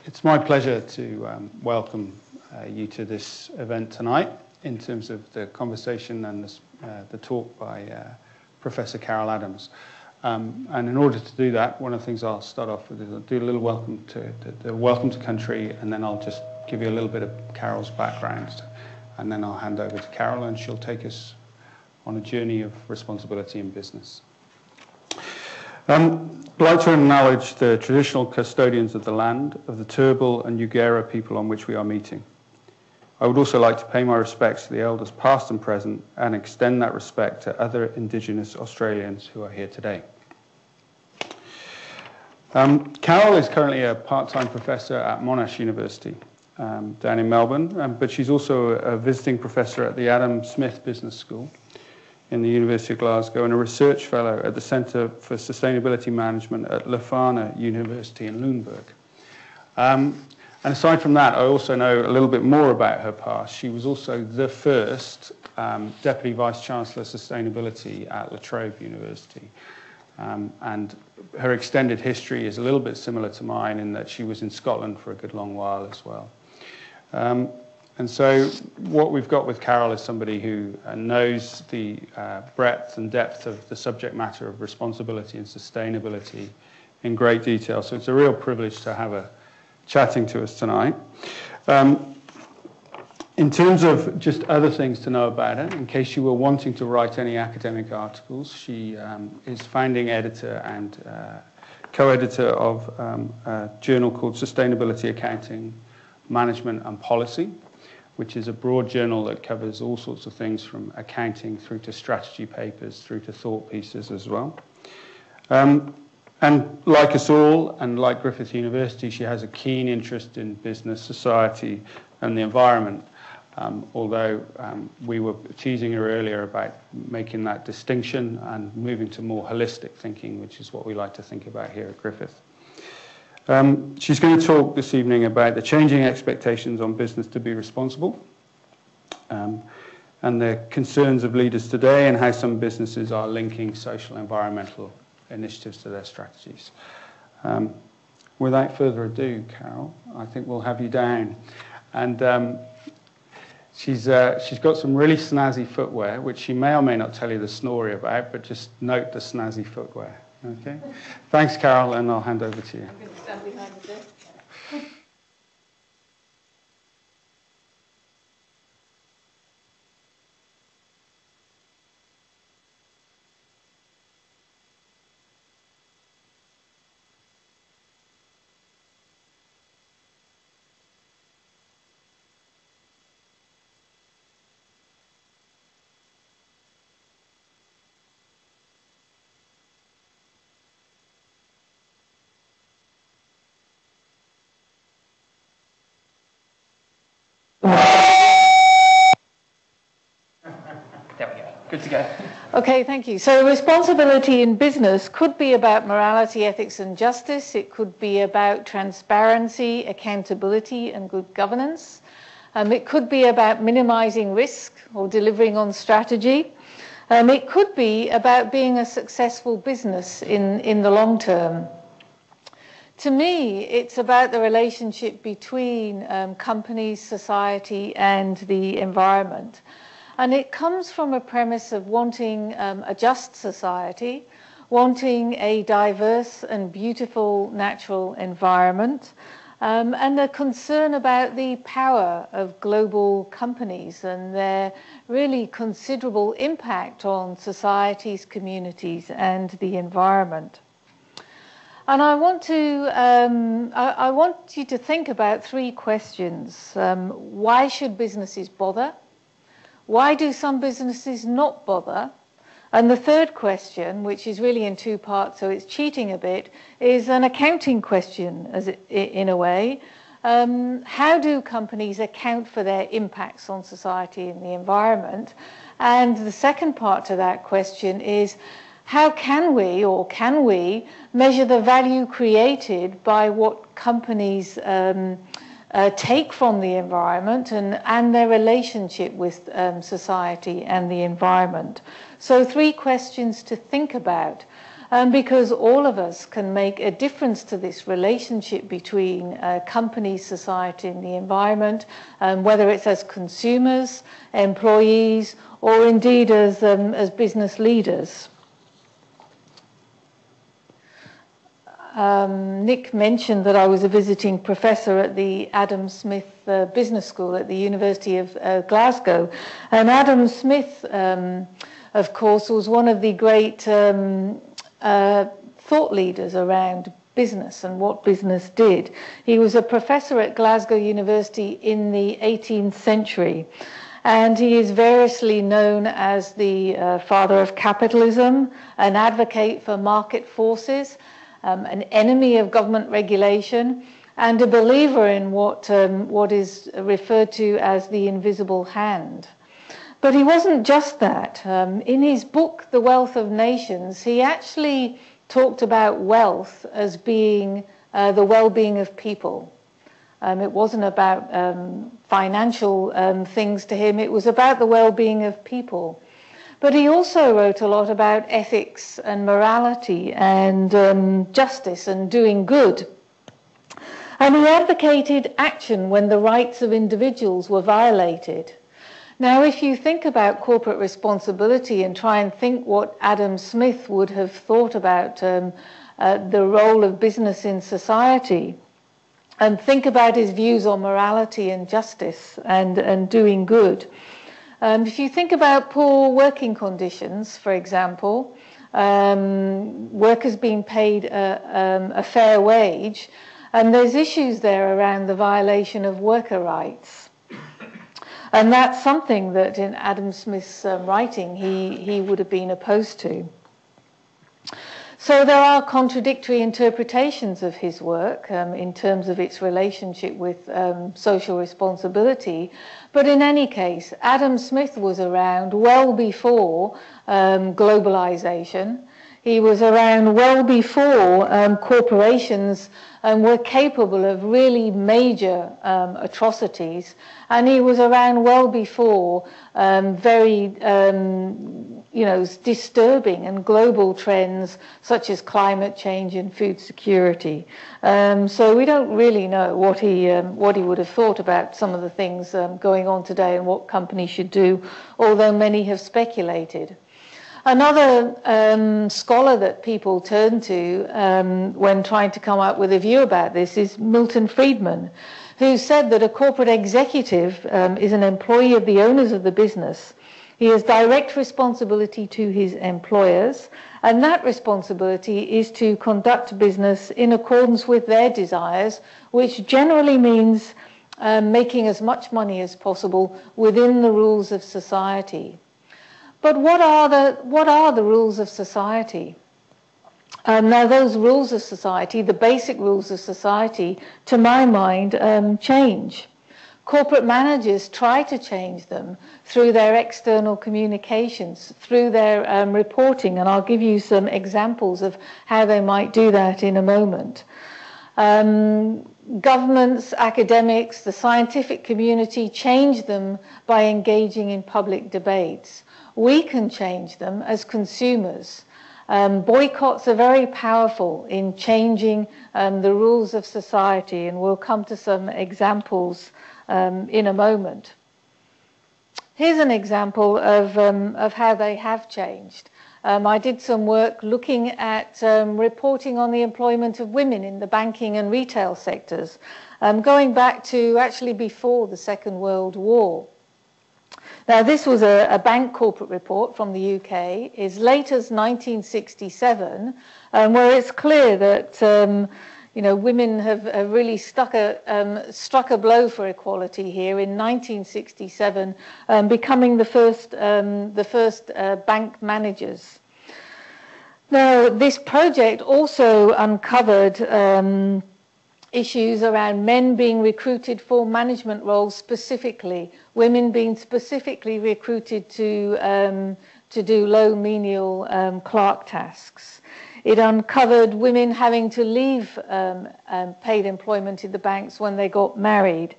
It's my pleasure to welcome you to this event tonight in terms of the conversation and the talk by Professor Carol Adams. And in order to do that, one of the things I'll start off with is I'll do a little welcome to country, and then I'll just give you a little bit of Carol's background, and then I'll hand over to Carol, and she'll take us on a journey of responsibility in business. I'd like to acknowledge the traditional custodians of the land of the Turrbal and Yugera people on which we are meeting. I would also like to pay my respects to the elders past and present and extend that respect to other Indigenous Australians who are here today. Carol is currently a part-time professor at Monash University down in Melbourne, but she's also a visiting professor at the Adam Smith Business School in the University of Glasgow and a research fellow at the Centre for Sustainability Management at Leuphana University in Lüneburg. And aside from that, I also know a little bit more about her past. She was also the first Deputy Vice-Chancellor of Sustainability at La Trobe University. And her extended history is a little bit similar to mine in that she was in Scotland for a good long while as well. And so what we've got with Carol is somebody who knows the breadth and depth of the subject matter of responsibility and sustainability in great detail. So it's a real privilege to have her chatting to us tonight. In terms of just other things to know about her, in case you were wanting to write any academic articles, she is founding editor and co-editor of a journal called Sustainability Accounting, Management and Policy, which is a broad journal that covers all sorts of things from accounting through to strategy papers, through to thought pieces as well. And like us all, and like Griffith University, she has a keen interest in business, society, and the environment. Although we were teasing her earlier about making that distinction and moving to more holistic thinking, which is what we like to think about here at Griffith. She's going to talk this evening about the changing expectations on business to be responsible and the concerns of leaders today and how some businesses are linking social and environmental initiatives to their strategies. Without further ado, Carol, I think we'll have you down. And she's got some really snazzy footwear, which she may or may not tell you the story about, but just note the snazzy footwear. Okay. Thanks, Carol, and I'll hand over to you. I'm going to stand behind the desk. There we go. Good to go. Okay, thank you. So responsibility in business could be about morality, ethics, and justice. It could be about transparency, accountability, and good governance. It could be about minimizing risk or delivering on strategy. It could be about being a successful business in the long term. To me, it's about the relationship between companies, society, and the environment. And it comes from a premise of wanting a just society, wanting a diverse and beautiful natural environment, and a concern about the power of global companies and their really considerable impact on societies, communities, and the environment. And I want you to think about three questions. Why should businesses bother? Why do some businesses not bother? And the third question, which is really in two parts, so it's cheating a bit, is an accounting question in a way. How do companies account for their impacts on society and the environment? And the second part to that question is, how can we measure the value created by what companies take from the environment and their relationship with society and the environment? So three questions to think about. because all of us can make a difference to this relationship between companies, society, and the environment, whether it's as consumers, employees, or indeed as business leaders. Nick mentioned that I was a visiting professor at the Adam Smith Business School at the University of Glasgow. And Adam Smith, of course, was one of the great thought leaders around business and what business did. He was a professor at Glasgow University in the 18th century. And he is variously known as the father of capitalism, an advocate for market forces, an enemy of government regulation, and a believer in what is referred to as the invisible hand. But he wasn't just that. In his book, The Wealth of Nations, he actually talked about wealth as being the well-being of people. It wasn't about financial things to him, it was about the well-being of people. But he also wrote a lot about ethics and morality and justice and doing good. And he advocated action when the rights of individuals were violated. Now, if you think about corporate responsibility and try and think what Adam Smith would have thought about the role of business in society, and think about his views on morality and justice and doing good, if you think about poor working conditions, for example, workers being paid a fair wage, and there's issues there around the violation of worker rights. And that's something that in Adam Smith's writing he would have been opposed to. So there are contradictory interpretations of his work in terms of its relationship with social responsibility. But in any case, Adam Smith was around well before globalization. He was around well before corporations were capable of really major atrocities. And he was around well before very disturbing and global trends such as climate change and food security. So we don't really know what he would have thought about some of the things going on today and what companies should do, although many have speculated. Another scholar that people turn to when trying to come up with a view about this is Milton Friedman, who said that a corporate executive is an employee of the owners of the business. He has direct responsibility to his employers, and that responsibility is to conduct business in accordance with their desires, which generally means making as much money as possible within the rules of society. But what are the rules of society? Now, those rules of society, the basic rules of society, to my mind, change. Corporate managers try to change them through their external communications, through their reporting, and I'll give you some examples of how they might do that in a moment. Governments, academics, the scientific community change them by engaging in public debates. We can change them as consumers. Boycotts are very powerful in changing the rules of society, and we'll come to some examples in a moment. Here's an example of how they have changed. I did some work looking at reporting on the employment of women in the banking and retail sectors, going back to actually before the Second World War. Now, this was a bank corporate report from the UK, as late as 1967, where it's clear that women have really struck a blow for equality here in 1967, becoming the first bank managers. Now, this project also uncovered issues around men being recruited for management roles specifically, women being specifically recruited to do low menial clerk tasks. It uncovered women having to leave paid employment in the banks when they got married.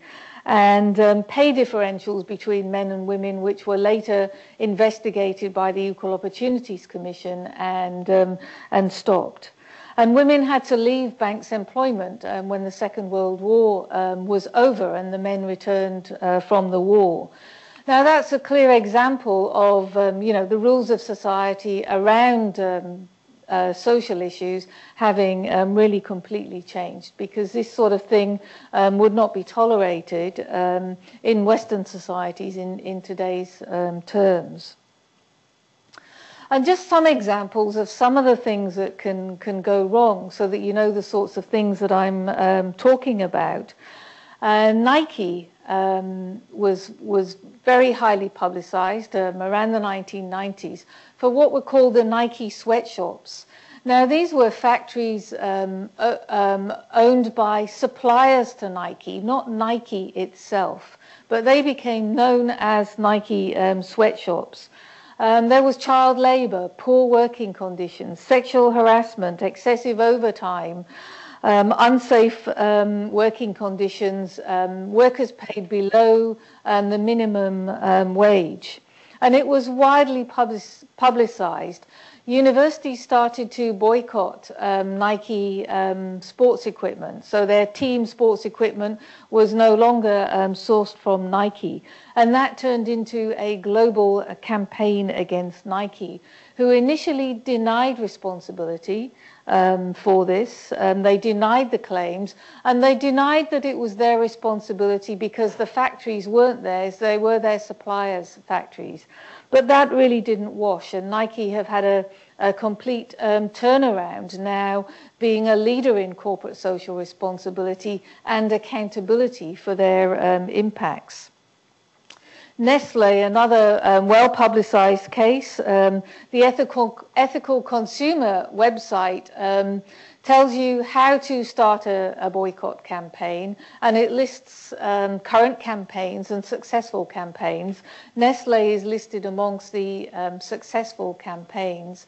and pay differentials between men and women, which were later investigated by the Equal Opportunities Commission and stopped. And women had to leave Banks' employment when the Second World War was over and the men returned from the war. Now that's a clear example of the rules of society around social issues having really completely changed, because this sort of thing would not be tolerated in Western societies in today's terms. And just some examples of some of the things that can go wrong, so that you know the sorts of things that I'm talking about. Nike was very highly publicized around the 1990s for what were called the Nike sweatshops. Now, these were factories owned by suppliers to Nike, not Nike itself, but they became known as Nike sweatshops. There was child labor, poor working conditions, sexual harassment, excessive overtime, unsafe working conditions, workers paid below the minimum wage. And it was widely publicized. Universities started to boycott Nike sports equipment. So their team sports equipment was no longer sourced from Nike. And that turned into a global campaign against Nike, who initially denied responsibility for this. They denied the claims, and they denied that it was their responsibility because the factories weren't theirs, they were their suppliers' factories. But that really didn't wash, and Nike have had a complete turnaround now, being a leader in corporate social responsibility and accountability for their impacts. Nestle, another well-publicized case, the Ethical Consumer website tells you how to start a boycott campaign, and it lists current campaigns and successful campaigns. Nestle is listed amongst the successful campaigns.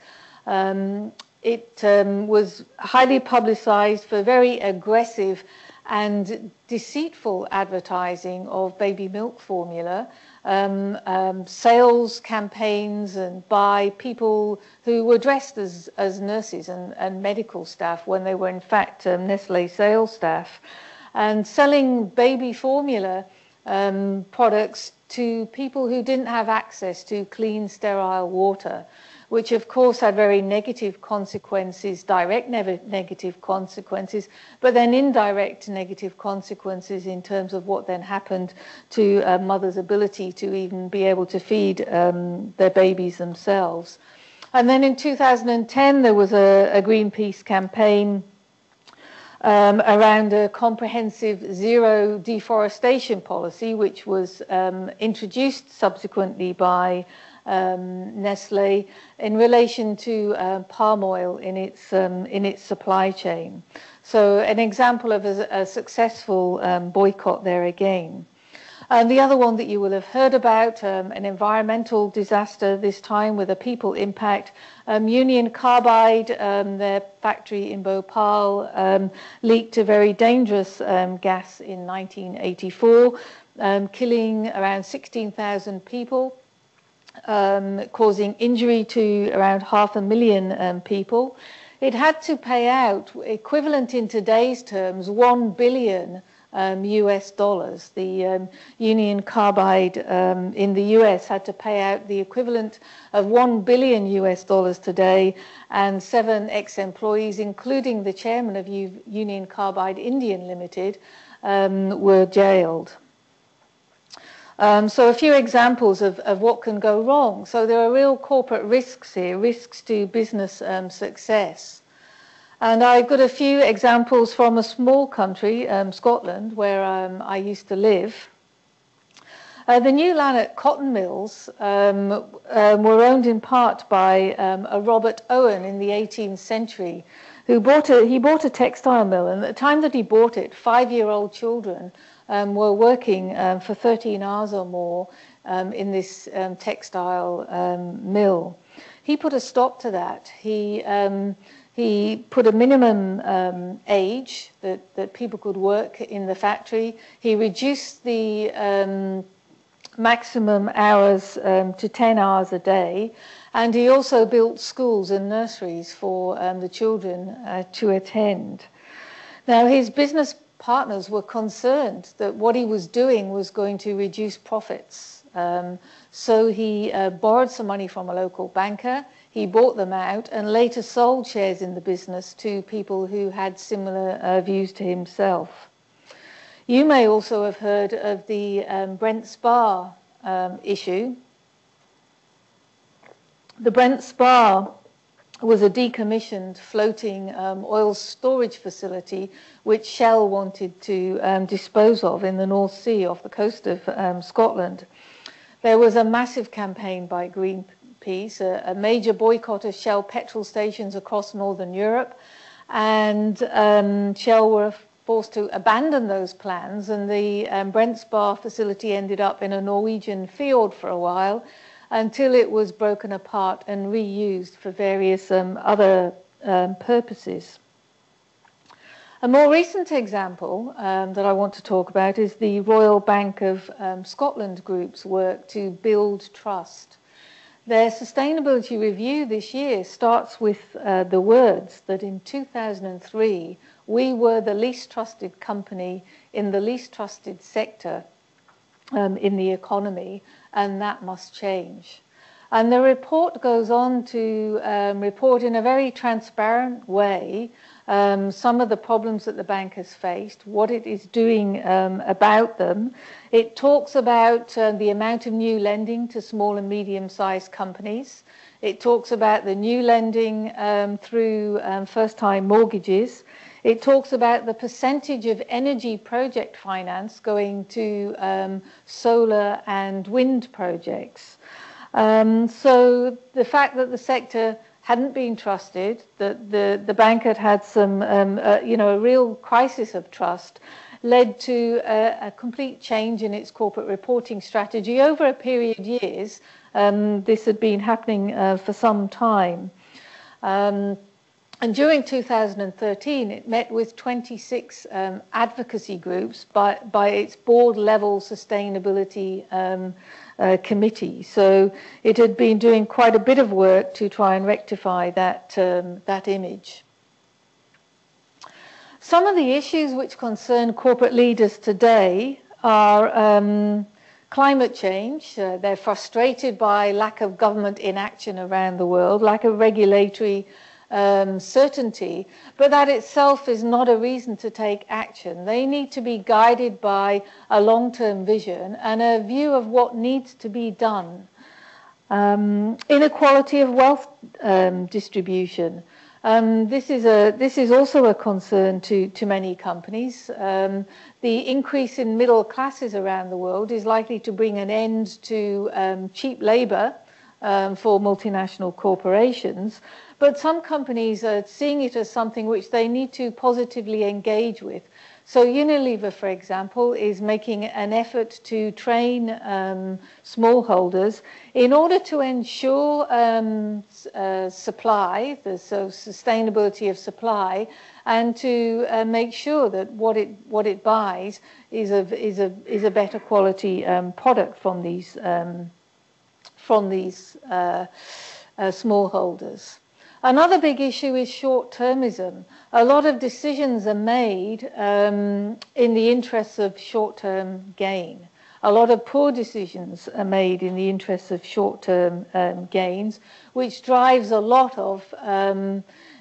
It was highly publicized for very aggressive and deceitful advertising of baby milk formula, sales campaigns and by people who were dressed as nurses and medical staff when they were in fact Nestle sales staff, and selling baby formula products to people who didn't have access to clean, sterile water, which of course had very negative consequences, direct negative consequences, but then indirect negative consequences in terms of what then happened to a mother's ability to even be able to feed their babies themselves. And then in 2010, there was a Greenpeace campaign around a comprehensive zero deforestation policy, which was introduced subsequently by Nestle in relation to palm oil in its supply chain. So an example of a successful boycott there again. And the other one that you will have heard about, an environmental disaster, this time with a people impact. Union Carbide, their factory in Bhopal, leaked a very dangerous gas in 1984, killing around 16,000 people. Causing injury to around 500,000 people. It had to pay out, equivalent in today's terms, $1 billion US dollars. The Union Carbide in the US had to pay out the equivalent of $1 billion US dollars today, and 7 ex-employees, including the chairman of Union Carbide Indian Limited, were jailed. So a few examples of what can go wrong. So there are real corporate risks here, risks to business success. And I've got a few examples from a small country, Scotland, where I used to live. The New Lanark cotton mills were owned in part by a Robert Owen in the 18th century, who bought a textile mill, and at the time that he bought it, 5-year-old children were working for 13 hours or more in this textile mill. He put a stop to that. He He put a minimum age that people could work in the factory. He reduced the maximum hours to 10 hours a day. And he also built schools and nurseries for the children to attend. Now, his business partners were concerned that what he was doing was going to reduce profits. So he borrowed some money from a local banker. He bought them out and later sold shares in the business to people who had similar views to himself. You may also have heard of the Brent Spar issue. The Brent Spar was a decommissioned floating oil storage facility which Shell wanted to dispose of in the North Sea off the coast of Scotland. There was a massive campaign by Greenpeace, a major boycott of Shell petrol stations across Northern Europe, and Shell were forced to abandon those plans, and the Brent Spar facility ended up in a Norwegian fjord for a while until it was broken apart and reused for various other purposes. A more recent example that I want to talk about is the Royal Bank of Scotland Group's work to build trust. Their sustainability review this year starts with the words that in 2003 we were the least trusted company in the least trusted sector in the economy, and that must change. And the report goes on to report in a very transparent way some of the problems that the bank has faced, what it is doing about them. It talks about the amount of new lending to small and medium-sized companies. It talks about the new lending through first-time mortgages. It talks about the percentage of energy project finance going to solar and wind projects. So the fact that the sector hadn't been trusted, that the bank had some, a real crisis of trust, led to a complete change in its corporate reporting strategy over a period of years. This had been happening for some time. And during 2013, it met with 26 advocacy groups by its board-level sustainability committee. So it had been doing quite a bit of work to try and rectify that image. Some of the issues which concern corporate leaders today are climate change. They're frustrated by lack of government inaction around the world, lack of regulatory certainty, but that itself is not a reason to take action. They need to be guided by a long-term vision and a view of what needs to be done. Inequality of wealth distribution. This is also a concern to many companies. The increase in middle classes around the world is likely to bring an end to cheap labor for multinational corporations. But some companies are seeing it as something which they need to positively engage with. So Unilever, for example, is making an effort to train smallholders in order to ensure supply, so sustainability of supply, and to make sure that what it buys is a better quality product from these smallholders. Another big issue is short-termism. A lot of decisions are made in the interests of short-term gain. A lot of poor decisions are made in the interests of short-term gains, which drives a lot of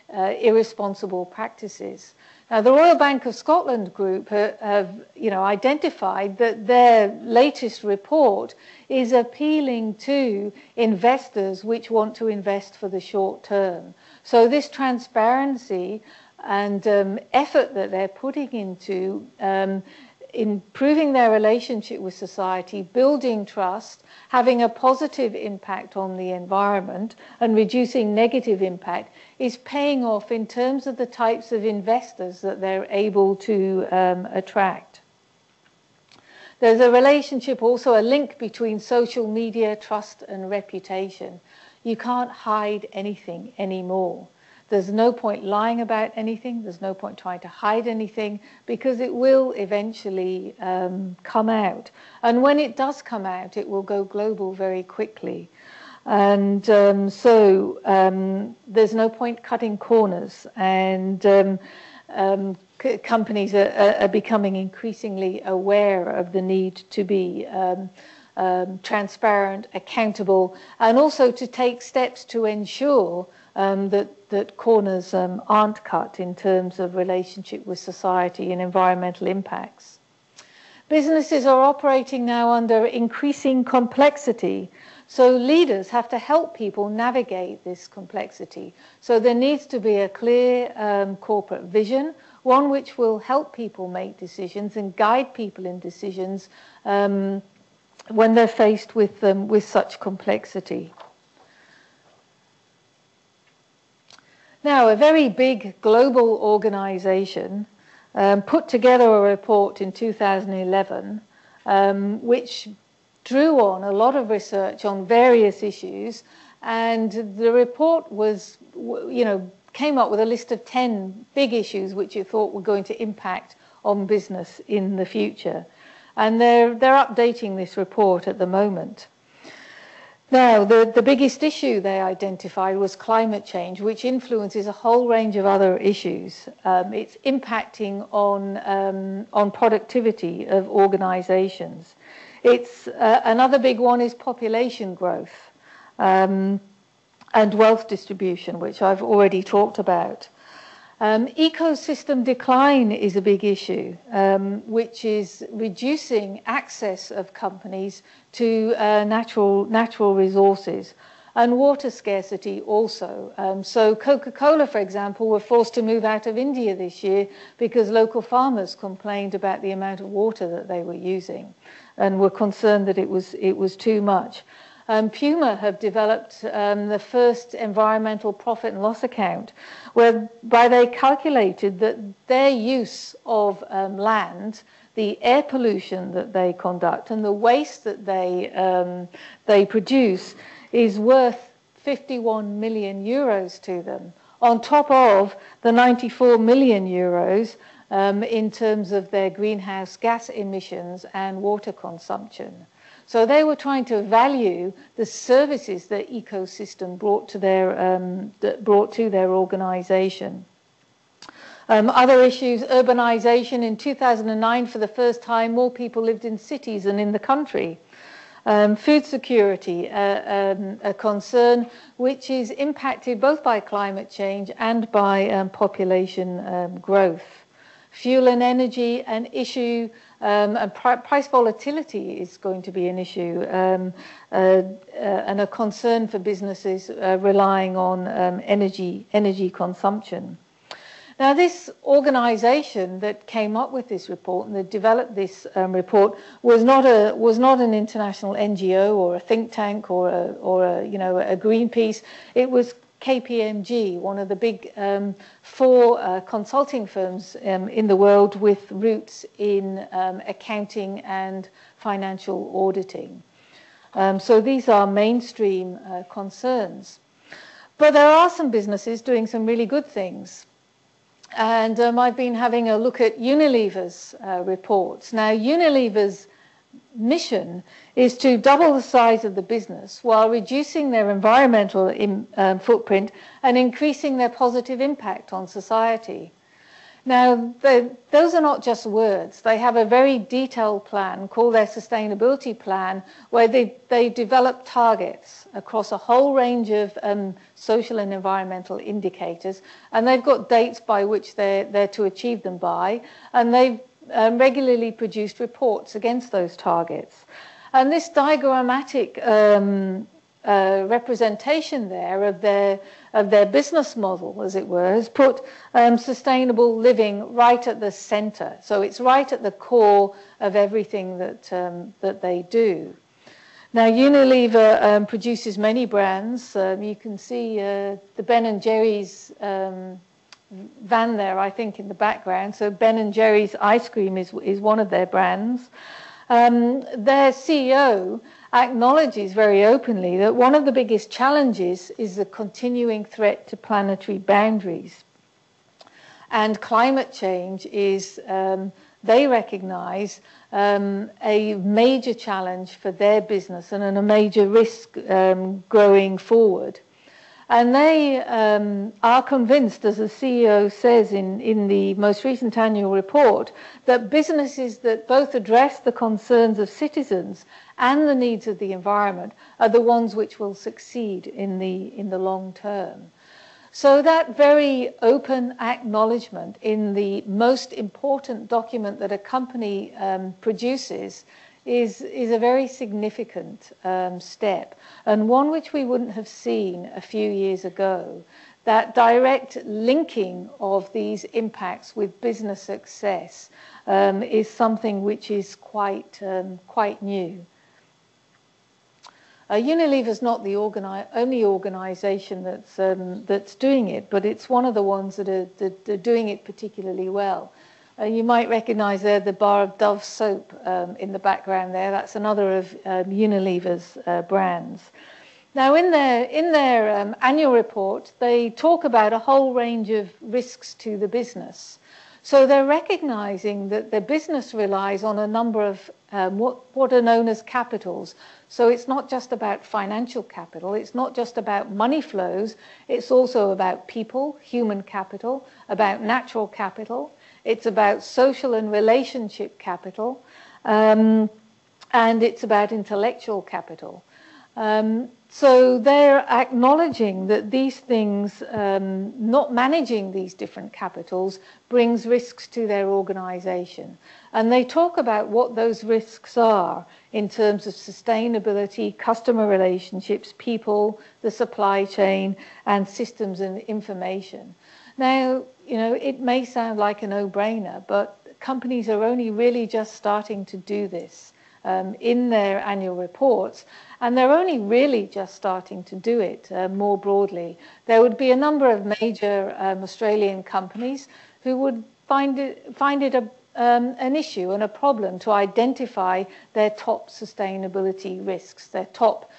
irresponsible practices. Now, the Royal Bank of Scotland Group have identified that their latest report is appealing to investors which want to invest for the short term. So this transparency and effort that they're putting into improving their relationship with society, building trust, having a positive impact on the environment and reducing negative impact is paying off in terms of the types of investors that they're able to attract. There's a relationship, also a link between social media, trust and reputation. You can't hide anything anymore. There's no point lying about anything. There's no point trying to hide anything, because it will eventually come out. And when it does come out, it will go global very quickly. And so there's no point cutting corners. And companies are becoming increasingly aware of the need to be transparent, accountable, and also to take steps to ensure that corners aren't cut in terms of relationship with society and environmental impacts. Businesses are operating now under increasing complexity, so leaders have to help people navigate this complexity. So there needs to be a clear corporate vision, one which will help people make decisions and guide people in decisions when they're faced with such complexity. Now, a very big global organization put together a report in 2011 which drew on a lot of research on various issues, and the report was, came up with a list of 10 big issues which it thought were going to impact on business in the future. And they're updating this report at the moment. Now, the biggest issue they identified was climate change, which influences a whole range of other issues. It's impacting on productivity of organizations. It's another big one is population growth and wealth distribution, which I've already talked about. Ecosystem decline is a big issue, which is reducing access of companies to natural resources, and water scarcity also. So Coca-Cola, for example, were forced to move out of India this year because local farmers complained about the amount of water that they were using and were concerned that it was too much. Puma have developed the first environmental profit and loss account, whereby they calculated that their use of land, the air pollution that they conduct, and the waste that they produce is worth 51 million euros to them, on top of the 94 million euros in terms of their greenhouse gas emissions and water consumption. So they were trying to value the services that ecosystem brought to their organization. Other issues, urbanization. In 2009, for the first time, more people lived in cities than in the country. Food security, a concern which is impacted both by climate change and by population growth. Fuel and energy, an issue, and price volatility is going to be an issue, and a concern for businesses relying on energy consumption. Now, this organization that came up with this report and that developed this report was not an international NGO or a think tank or a Greenpeace. It was KPMG, one of the big 4 consulting firms in the world with roots in accounting and financial auditing. So these are mainstream concerns. But there are some businesses doing some really good things. And I've been having a look at Unilever's reports. Now, Unilever's mission is to double the size of the business while reducing their environmental footprint and increasing their positive impact on society. Now, those are not just words. They have a very detailed plan called their sustainability plan, where they develop targets across a whole range of social and environmental indicators, and they've got dates by which they're to achieve them by, and they've regularly produced reports against those targets. And this diagrammatic representation there of their business model, as it were, has put sustainable living right at the center. So it's right at the core of everything that they do. Now, Unilever produces many brands. You can see the Ben & Jerry's van there, I think, in the background. So Ben & Jerry's ice cream is one of their brands. Their CEO acknowledges very openly that one of the biggest challenges is the continuing threat to planetary boundaries. And climate change is, they recognize, a major challenge for their business and a major risk growing forward. And they are convinced, as the CEO says in the most recent annual report, that businesses that both address the concerns of citizens and the needs of the environment are the ones which will succeed in the long term. So that very open acknowledgement in the most important document that a company produces is a very significant step, and one which we wouldn't have seen a few years ago. That direct linking of these impacts with business success is something which is quite new. Unilever is not the only organisation that's doing it, but it's one of the ones that are doing it particularly well. You might recognise there the bar of Dove soap in the background there. That's another of Unilever's brands. Now, in their annual report, they talk about a whole range of risks to the business. So they're recognising that their business relies on a number of what are known as capitals. So it's not just about financial capital, it's not just about money flows, it's also about people, human capital, about natural capital, it's about social and relationship capital, and it's about intellectual capital. So they're acknowledging that these things, not managing these different capitals, brings risks to their organization. And they talk about what those risks are in terms of sustainability, customer relationships, people, the supply chain, and systems and information. Now, it may sound like a no-brainer, but companies are only really just starting to do this in their annual reports. And they're only really just starting to do it more broadly. There would be a number of major Australian companies who would find it an issue and a problem to identify their top sustainability risks, their top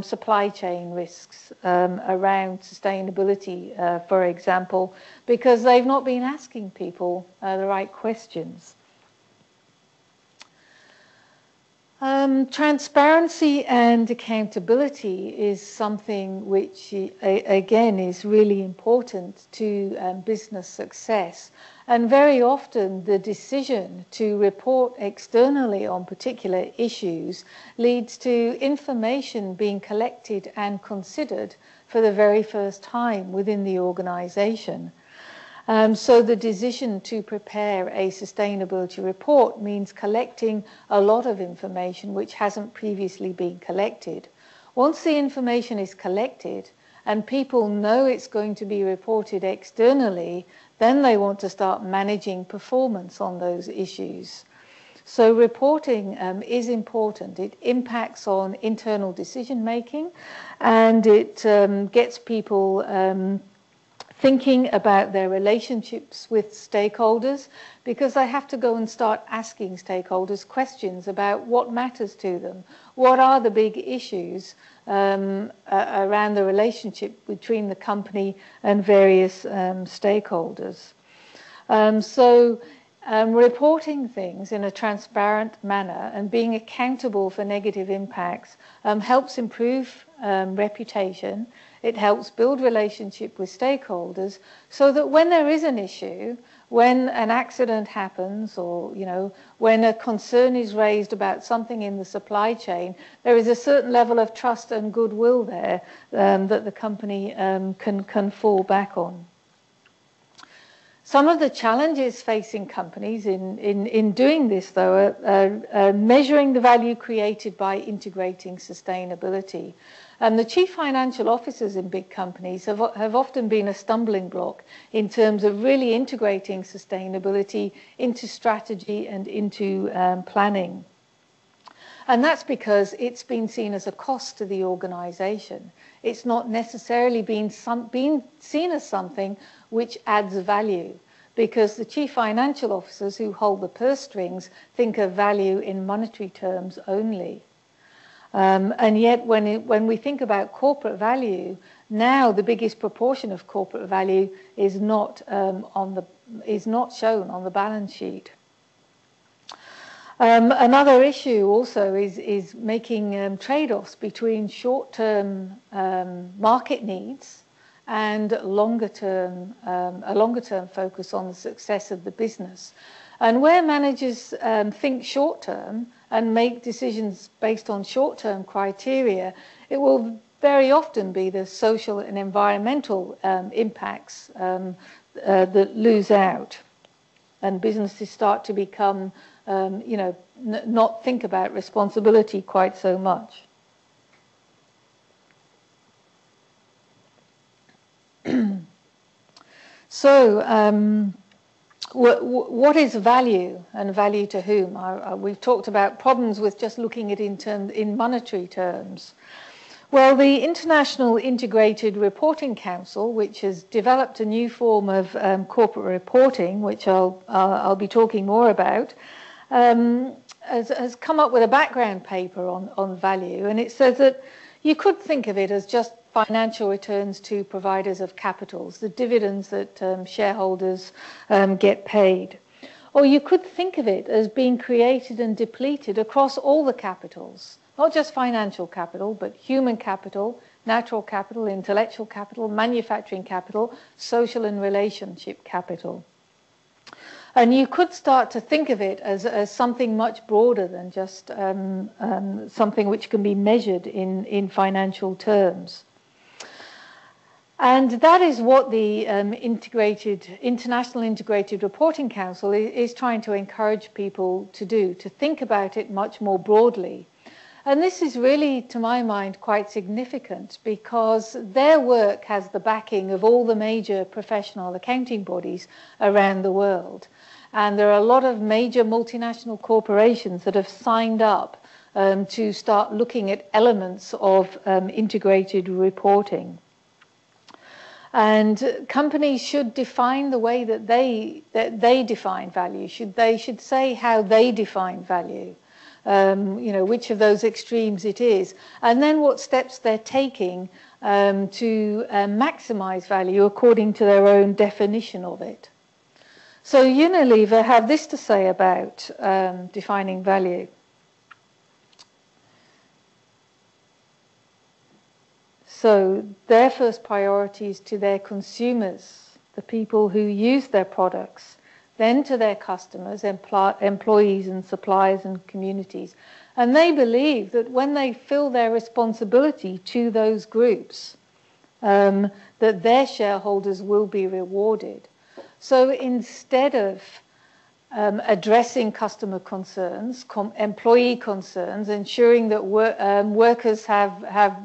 supply chain risks around sustainability, for example, because they've not been asking people the right questions. Transparency and accountability is something which, again, is really important to business success. And very often the decision to report externally on particular issues leads to information being collected and considered for the very first time within the organization. So the decision to prepare a sustainability report means collecting a lot of information which hasn't previously been collected. Once the information is collected and people know it's going to be reported externally, then they want to start managing performance on those issues. So reporting is important. It impacts on internal decision making, and it gets people thinking about their relationships with stakeholders, because they have to go and start asking stakeholders questions about what matters to them. What are the big issues around the relationship between the company and various stakeholders? Reporting things in a transparent manner and being accountable for negative impacts helps improve reputation. It helps build relationship with stakeholders so that when there is an issue, when an accident happens, or when a concern is raised about something in the supply chain, there is a certain level of trust and goodwill there that the company can fall back on. Some of the challenges facing companies in doing this, though, are measuring the value created by integrating sustainability. And the chief financial officers in big companies have often been a stumbling block in terms of really integrating sustainability into strategy and into planning. And that's because it's been seen as a cost to the organization. It's not necessarily been seen as something which adds value, because the chief financial officers who hold the purse strings think of value in monetary terms only. And yet when we think about corporate value, now the biggest proportion of corporate value is not shown on the balance sheet. Another issue also is making trade-offs between short-term market needs and a longer-term focus on the success of the business. And where managers think short-term and make decisions based on short-term criteria, it will very often be the social and environmental impacts that lose out, and businesses start to become not think about responsibility quite so much. So, what is value, and value to whom? We've talked about problems with just looking at it in monetary terms. Well, the International Integrated Reporting Council, which has developed a new form of corporate reporting, which I'll be talking more about, has come up with a background paper on value, and it says that you could think of it as just financial returns to providers of capitals, the dividends that shareholders get paid. Or you could think of it as being created and depleted across all the capitals, not just financial capital, but human capital, natural capital, intellectual capital, manufacturing capital, social and relationship capital. And you could start to think of it as something much broader than just something which can be measured in financial terms. And that is what the International Integrated Reporting Council is trying to encourage people to do, to think about it much more broadly. And this is really, to my mind, quite significant because their work has the backing of all the major professional accounting bodies around the world. And there are a lot of major multinational corporations that have signed up to start looking at elements of integrated reporting. And companies should define the way that they define value. They should say how they define value. Which of those extremes it is, and then what steps they're taking to maximize value according to their own definition of it. So Unilever have this to say about defining value. So their first priority is to their consumers, the people who use their products, then to their customers, employees and suppliers and communities. And they believe that when they fill their responsibility to those groups, that their shareholders will be rewarded. So instead of addressing customer concerns, employee concerns, ensuring that workers have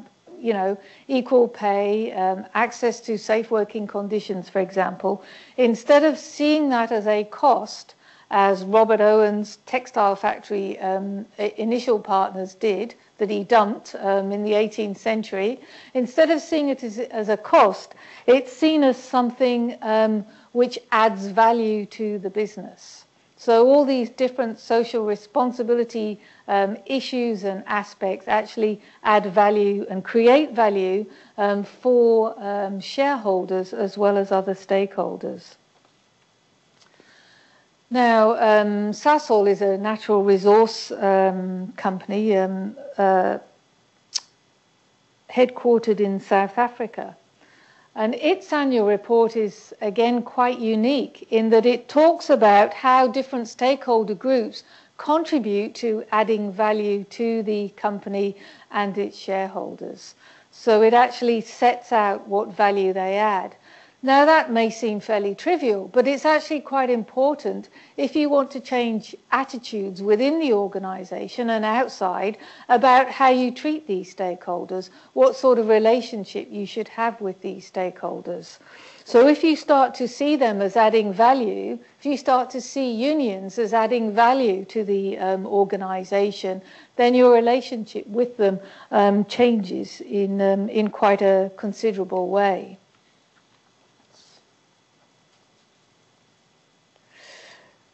equal pay, access to safe working conditions, for example, instead of seeing that as a cost, as Robert Owen's textile factory initial partners did, that he dumped in the 18th century, instead of seeing it as a cost, it's seen as something which adds value to the business. So all these different social responsibility issues and aspects actually add value and create value for shareholders as well as other stakeholders. Now, Sasol is a natural resource company headquartered in South Africa. And its annual report is, again, quite unique in that it talks about how different stakeholder groups contribute to adding value to the company and its shareholders. So it actually sets out what value they add. Now, that may seem fairly trivial, but it's actually quite important if you want to change attitudes within the organization and outside about how you treat these stakeholders, what sort of relationship you should have with these stakeholders. So if you start to see them as adding value, if you start to see unions as adding value to the organization, then your relationship with them changes in quite a considerable way.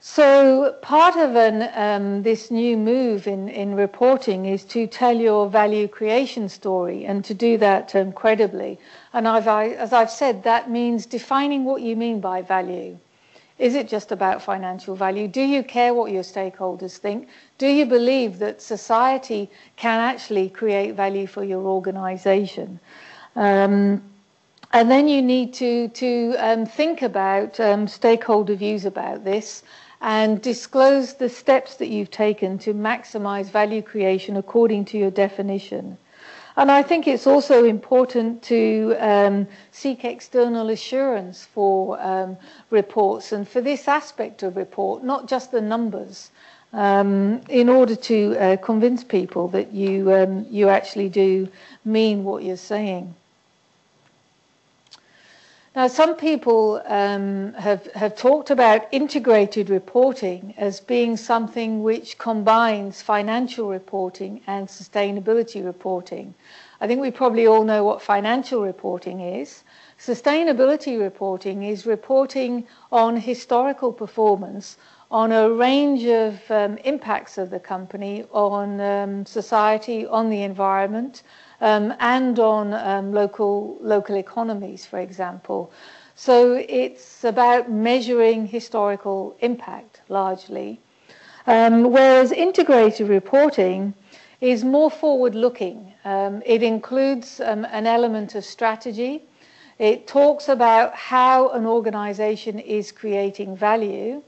So part of this new move in reporting is to tell your value creation story and to do that credibly. And as I've said, that means defining what you mean by value. Is it just about financial value? Do you care what your stakeholders think? Do you believe that society can actually create value for your organization? And then you need to think about stakeholder views about this and disclose the steps that you've taken to maximize value creation according to your definition. And I think it's also important to seek external assurance for reports and for this aspect of report, not just the numbers, in order to convince people that you actually do mean what you're saying. Now, some people have talked about integrated reporting as being something which combines financial reporting and sustainability reporting. I think we probably all know what financial reporting is. Sustainability reporting is reporting on historical performance on a range of impacts of the company on society, on the environment, and on local economies, for example. So it's about measuring historical impact, largely. Whereas integrated reporting is more forward-looking. It includes an element of strategy. It talks about how an organization is creating value.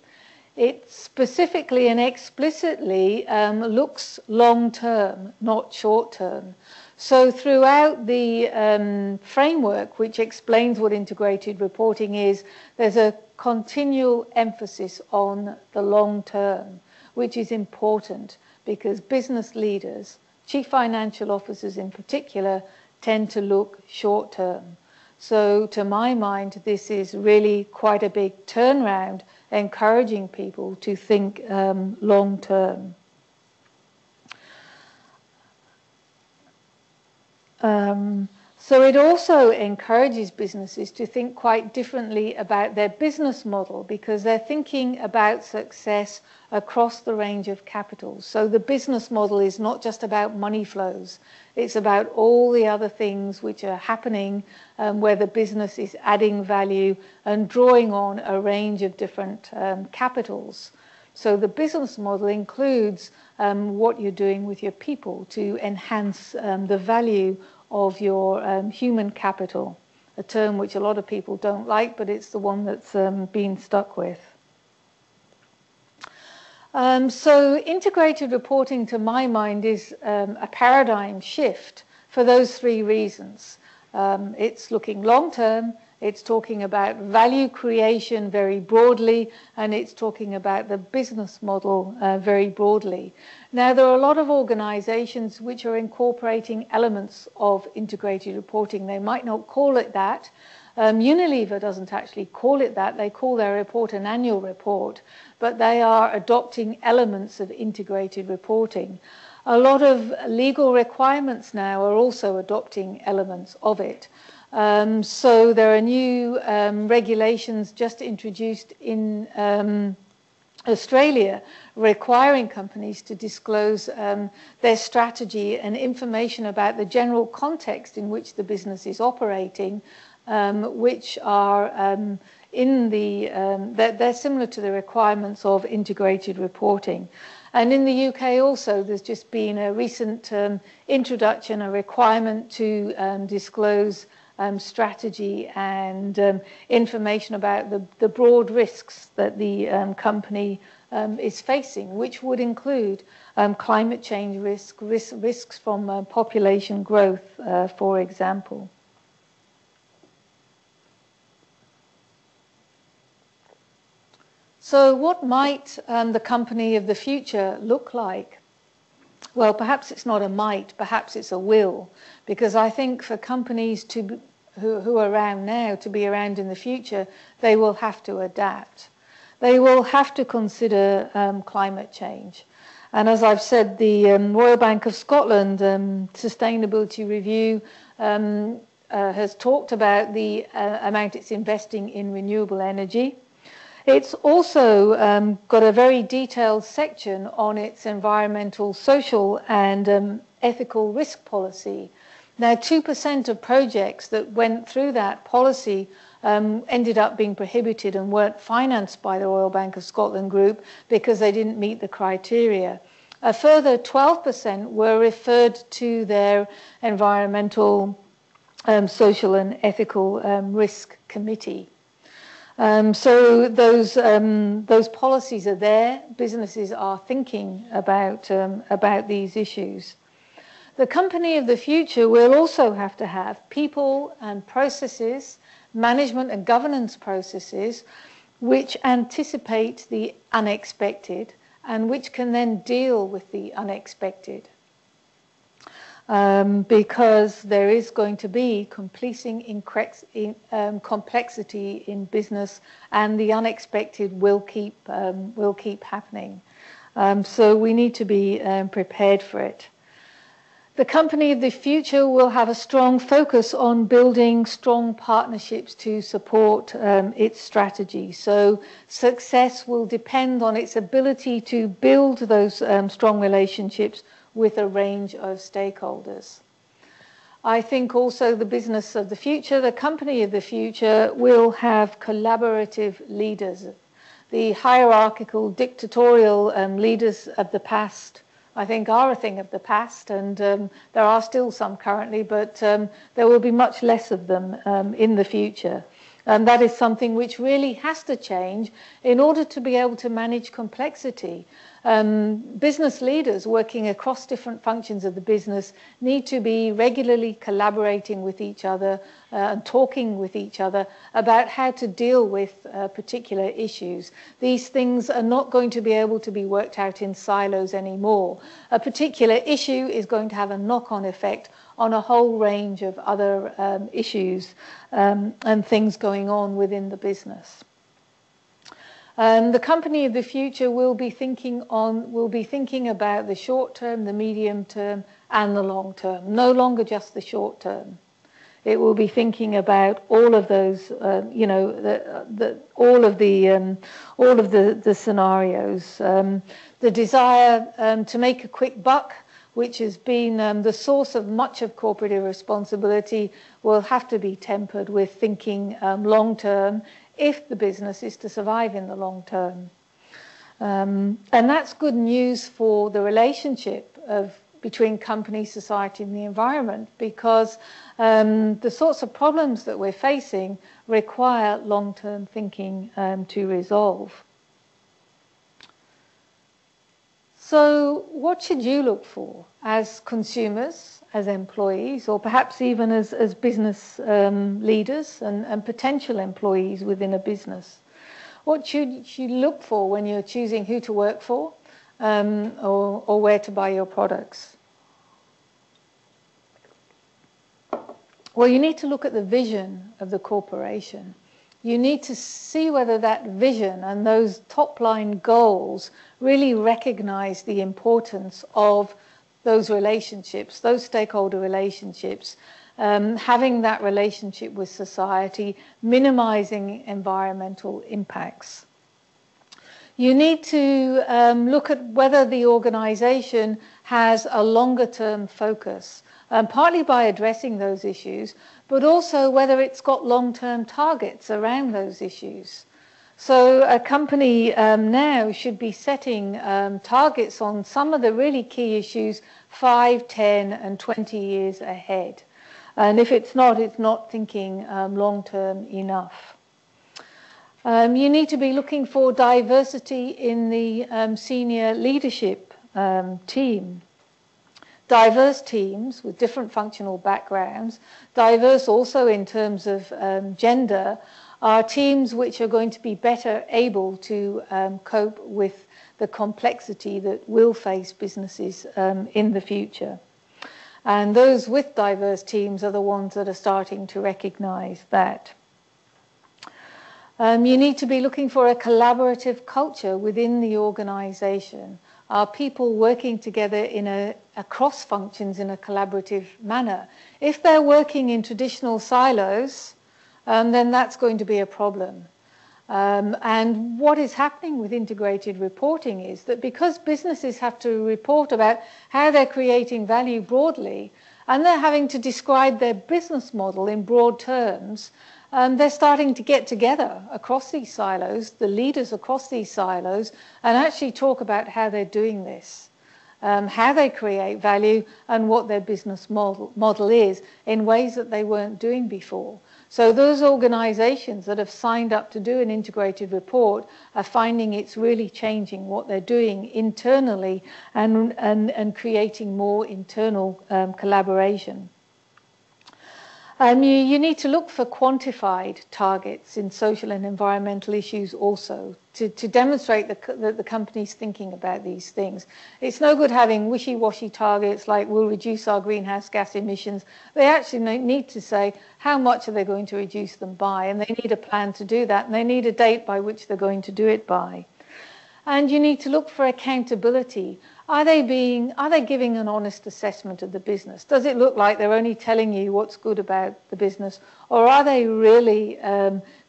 It specifically and explicitly looks long-term, not short-term. So throughout the framework, which explains what integrated reporting is, there's a continual emphasis on the long term, which is important because business leaders, chief financial officers in particular, tend to look short term. So to my mind, this is really quite a big turnaround, encouraging people to think long term. So it also encourages businesses to think quite differently about their business model because they're thinking about success across the range of capitals. So the business model is not just about money flows. It's about all the other things which are happening where the business is adding value and drawing on a range of different capitals. So the business model includes what you're doing with your people to enhance the value of your human capital, a term which a lot of people don't like, but it's the one that's been stuck with. So integrated reporting, to my mind, is a paradigm shift for those three reasons. It's looking long term, it's talking about value creation very broadly, and it's talking about the business model very broadly. Now, there are a lot of organizations which are incorporating elements of integrated reporting. They might not call it that. Unilever doesn't actually call it that. They call their report an annual report, but they are adopting elements of integrated reporting. A lot of legal requirements now are also adopting elements of it. So there are new regulations just introduced in Australia requiring companies to disclose their strategy and information about the general context in which the business is operating, which are they're similar to the requirements of integrated reporting. And in the UK also, there's just been a recent introduction, a requirement to disclose strategy and information about the broad risks that the company is facing, which would include climate change risks from population growth, for example. So what might the company of the future look like? Well, perhaps it's not a might, perhaps it's a will, because I think for companies who are around now to be around in the future, they will have to adapt. They will have to consider climate change. And as I've said, the Royal Bank of Scotland Sustainability Review has talked about the amount it's investing in renewable energy. It's also got a very detailed section on its environmental, social, and ethical risk policy. Now, 2% of projects that went through that policy ended up being prohibited and weren't financed by the Royal Bank of Scotland Group because they didn't meet the criteria. A further 12% were referred to their environmental, social, and ethical risk committee. So those policies are there. Businesses are thinking about these issues. The company of the future will also have to have people and processes, management and governance processes, which anticipate the unexpected and which can then deal with the unexpected. Because there is going to be complexity in business, and the unexpected will keep happening. So we need to be prepared for it. The company of the future will have a strong focus on building strong partnerships to support its strategy. So success will depend on its ability to build those strong relationships with a range of stakeholders. I think also the business of the future, the company of the future, will have collaborative leaders. The hierarchical, dictatorial leaders of the past, I think, are a thing of the past, and there are still some currently, but there will be much less of them in the future. And that is something which really has to change in order to be able to manage complexity. Business leaders working across different functions of the business need to be regularly collaborating with each other and talking with each other about how to deal with particular issues. These things are not going to be able to be worked out in silos anymore. A particular issue is going to have a knock-on effect on a whole range of other issues and things going on within the business. The company of the future will be thinking about the short term, the medium term, and the long term. No longer just the short term. It will be thinking about all of those, all of the scenarios. The desire to make a quick buck, which has been the source of much of corporate irresponsibility, will have to be tempered with thinking long term if the business is to survive in the long term. And that's good news for the relationship between company, society, and the environment, because the sorts of problems that we're facing require long-term thinking to resolve. So what should you look for as consumers, as employees, or perhaps even as business leaders and potential employees within a business? What should you look for when you're choosing who to work for or where to buy your products? Well, you need to look at the vision of the corporation. You need to see whether that vision and those top-line goals really recognize the importance of those relationships, those stakeholder relationships, having that relationship with society, minimizing environmental impacts. You need to look at whether the organization has a longer-term focus, partly by addressing those issues, but also whether it's got long-term targets around those issues. So a company now should be setting targets on some of the really key issues 5, 10, and 20 years ahead. And if it's not thinking long-term enough. You need to be looking for diversity in the senior leadership team. Diverse teams with different functional backgrounds, diverse also in terms of gender, are teams which are going to be better able to cope with the complexity that will face businesses in the future. And those with diverse teams are the ones that are starting to recognize that. You need to be looking for a collaborative culture within the organization. Are people working together across functions in a collaborative manner? If they're working in traditional silos, then that's going to be a problem. And what is happening with integrated reporting is that because businesses have to report about how they're creating value broadly, and they're having to describe their business model in broad terms, they're starting to get together across these silos, the leaders across these silos, and actually talk about how they're doing this, how they create value, and what their business model is in ways that they weren't doing before. So those organizations that have signed up to do an integrated report are finding it's really changing what they're doing internally and creating more internal collaboration. You need to look for quantified targets in social and environmental issues also to demonstrate that the company's thinking about these things. It's no good having wishy-washy targets like we'll reduce our greenhouse gas emissions. They actually need to say how much are they going to reduce them by, and they need a plan to do that, and they need a date by which they're going to do it by. And you need to look for accountability. Are they giving an honest assessment of the business? Does it look like they're only telling you what's good about the business, or are they really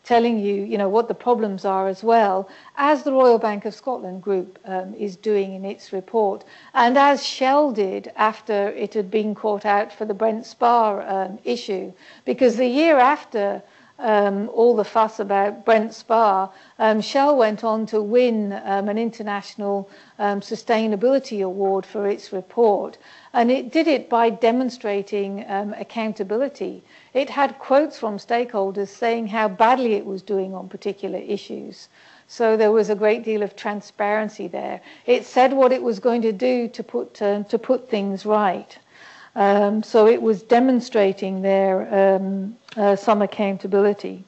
telling you, what the problems are as well, as the Royal Bank of Scotland group is doing in its report, and as Shell did after it had been caught out for the Brent Spar issue, because the year after all the fuss about Brent Spar, Shell went on to win an international sustainability award for its report. And it did it by demonstrating accountability. It had quotes from stakeholders saying how badly it was doing on particular issues. So there was a great deal of transparency there. It said what it was going to do to put things right. So it was demonstrating there some accountability.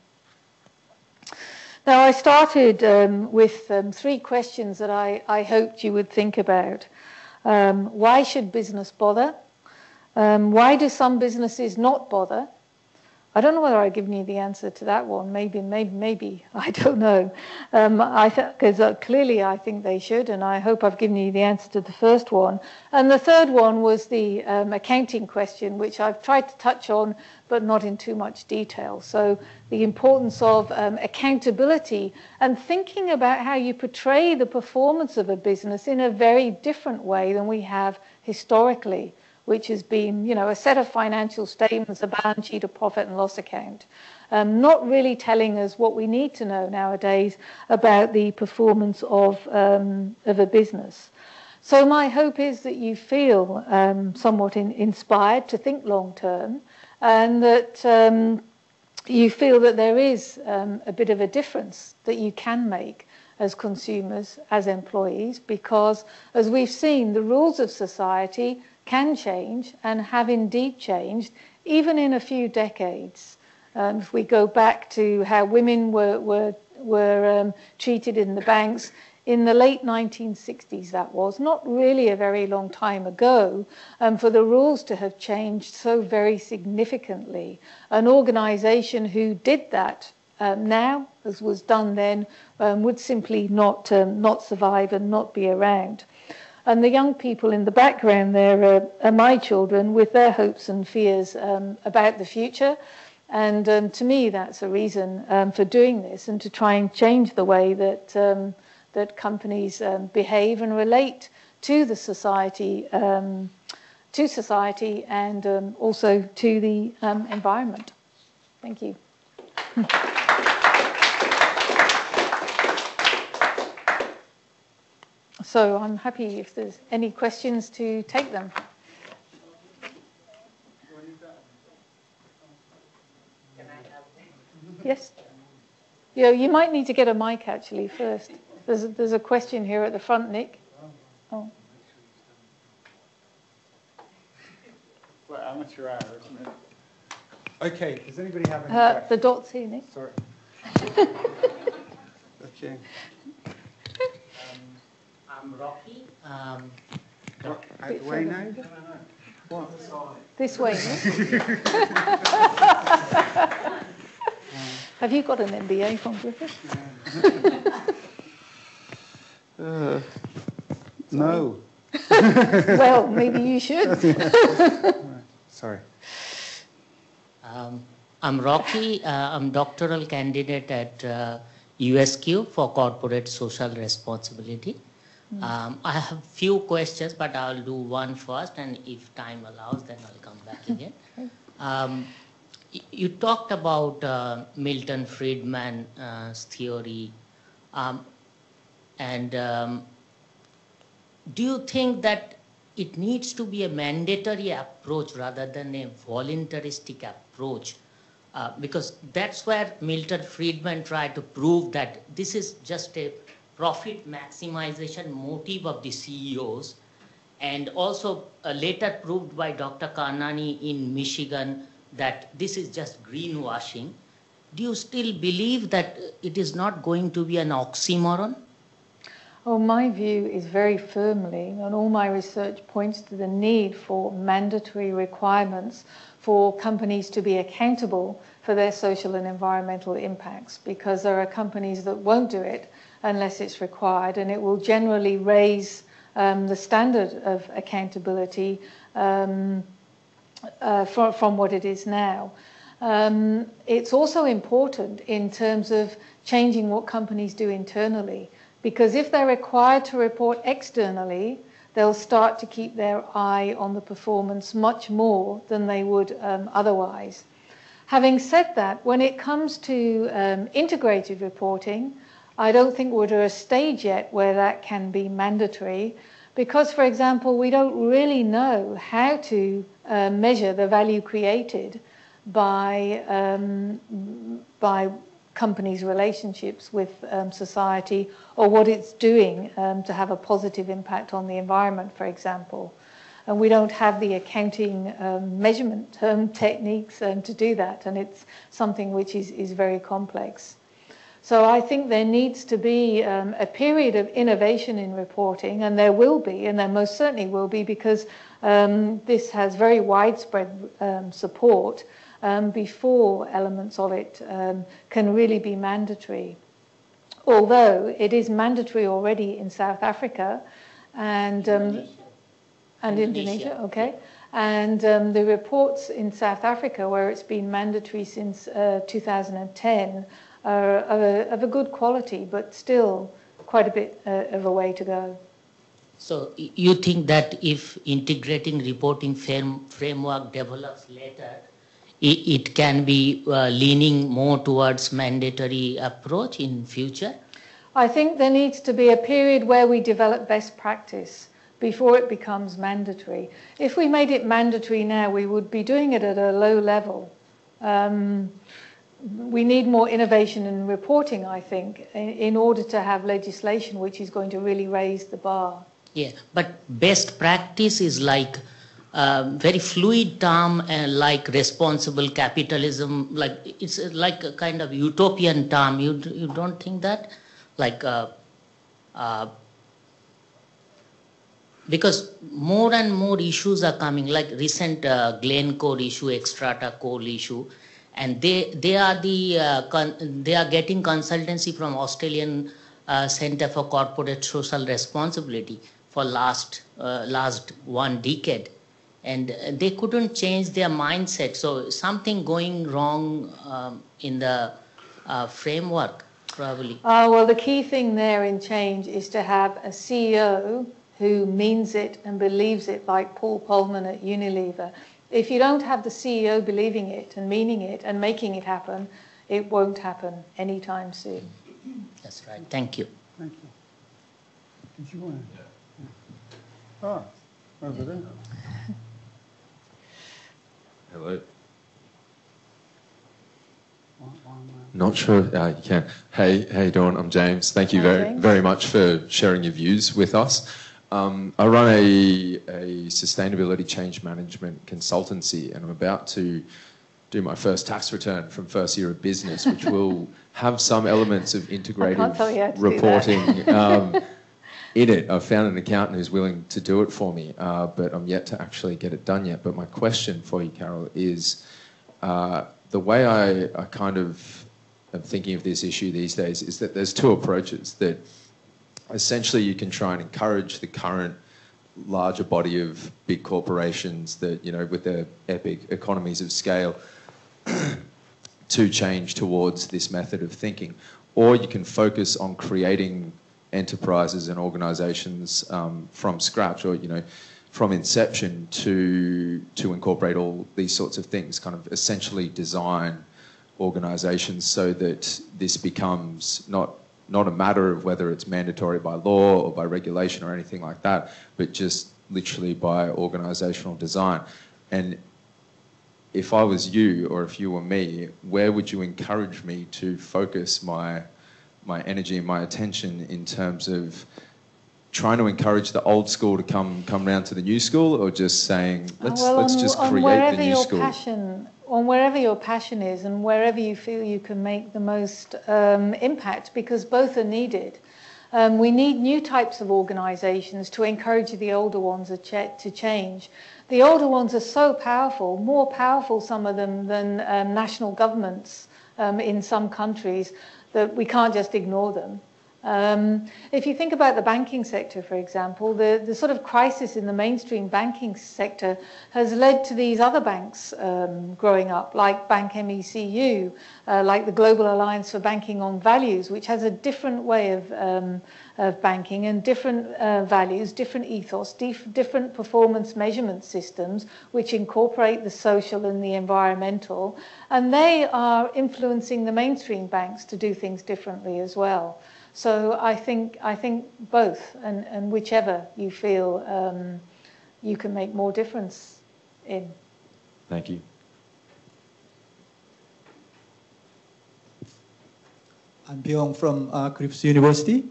Now I started with 3 questions that I hoped you would think about. Why should business bother? Why do some businesses not bother? I don't know whether I've given you the answer to that one. Maybe, I don't know. Because clearly I think they should, and I hope I've given you the answer to the first one. And the third one was the accounting question, which I've tried to touch on, but not in too much detail. So the importance of accountability and thinking about how you portray the performance of a business in a very different way than we have historically, which has been, a set of financial statements, a balance sheet, a profit and loss account, not really telling us what we need to know nowadays about the performance of a business. So my hope is that you feel somewhat inspired to think long term, and that you feel that there is a bit of a difference that you can make as consumers, as employees, because as we've seen, the rules of society can change and have indeed changed, even in a few decades. If we go back to how women were treated in the banks in the late 1960s, that was not really a very long time ago, for the rules to have changed so very significantly. An organization who did that now, as was done then, would simply not survive and not be around. And the young people in the background there are my children with their hopes and fears about the future. And to me, that's a reason for doing this and to try and change the way that companies behave and relate to the society, and also to the environment. Thank you. So I'm happy if there's any questions to take them. Yes? Yeah, you might need to get a mic actually first. There's a question here at the front, Nick. Oh. Well, amateur hour, isn't it? Okay, does anybody have any questions? The dot's here, Nick. Sorry. Okay. I'm Rocky. Out the way now? What? This way, Nick. Have you got an MBA from Griffith? No. Well, maybe you should. Sorry. I'm Rocky. I'm doctoral candidate at USQ for corporate social responsibility. I have few questions, but I'll do one first, and if time allows, then I'll come back again. You talked about Milton Friedman's theory, and do you think that it needs to be a mandatory approach rather than a voluntaristic approach? Because that's where Milton Friedman tried to prove that this is just a profit maximization motive of the CEOs, and also later proved by Dr. Karnani in Michigan that this is just greenwashing. Do you still believe that it is not going to be an oxymoron? Oh, my view is very firmly, and all my research points to the need for mandatory requirements for companies to be accountable for their social and environmental impacts, because there are companies that won't do it unless it's required, and it will generally raise the standard of accountability from what it is now. It's also important in terms of changing what companies do internally, because if they're required to report externally, they'll start to keep their eye on the performance much more than they would otherwise. Having said that, when it comes to integrated reporting, I don't think we're at a stage yet where that can be mandatory, because, for example, we don't really know how to measure the value created by companies' relationships with society, or what it's doing to have a positive impact on the environment, for example. And we don't have the accounting measurement techniques to do that, and it's something which is very complex. So I think there needs to be a period of innovation in reporting, and there will be, and there most certainly will be, because this has very widespread support before elements of it can really be mandatory. Although it is mandatory already in South Africa and Indonesia, okay. And the reports in South Africa, where it's been mandatory since 2010, are of a good quality, but still quite a bit of a way to go. So you think that if integrating reporting framework develops later, it can be leaning more towards mandatory approach in future? I think there needs to be a period where we develop best practice before it becomes mandatory. If we made it mandatory now, we would be doing it at a low level. We need more innovation in reporting, I think, in order to have legislation which is going to really raise the bar. Yeah, but best practice is like very fluid term, and like responsible capitalism, like it's like a kind of utopian term. You don't think that? Like because more and more issues are coming, like recent Glencore issue, Xstrata coal issue, and they are getting consultancy from Australian Centre for Corporate Social Responsibility for last 1 decade, and they couldn't change their mindset. So something going wrong in the framework, probably. Well, the key thing there in change is to have a CEO who means it and believes it, like Paul Polman at Unilever. If you don't have the CEO believing it and meaning it and making it happen, it won't happen anytime soon. That's right. Thank you. Thank you. Did you want to? Ah, over there. Hello. Not sure you can. Hey, Dawn. I'm James. Thank you very much for sharing your views with us. I run a sustainability change management consultancy, and I'm about to do my first tax return from first year of business, which will have some elements of integrative reporting in it. I've found an accountant who's willing to do it for me, but I'm yet to actually get it done yet. But my question for you, Carol, is the way I kind of am thinking of this issue these days is that there's two approaches. That essentially you can try and encourage the current larger body of big corporations that, you know, with their epic economies of scale to change towards this method of thinking. or you can focus on creating enterprises and organizations from scratch, or from inception to incorporate all these sorts of things, kind of essentially design organizations so that this becomes not a matter of whether it's mandatory by law or by regulation or anything like that, but just literally by organizational design. And if I was you, or if you were me, where would you encourage me to focus my energy and my attention in terms of trying to encourage the old school to come round to the new school, or just saying let's just create the new school? On wherever your passion is and wherever you feel you can make the most impact, because both are needed. We need new types of organisations to encourage the older ones to change. The older ones are so powerful, more powerful, some of them, than national governments in some countries, that we can't just ignore them. If you think about the banking sector, for example, the sort of crisis in the mainstream banking sector has led to these other banks growing up, like Bank MECU, like the Global Alliance for Banking on Values, which has a different way of banking and different values, different ethos, different performance measurement systems, which incorporate the social and the environmental. And they are influencing the mainstream banks to do things differently as well. So I think both, and whichever you feel you can make more difference in. Thank you. I'm Byung from Griffith University.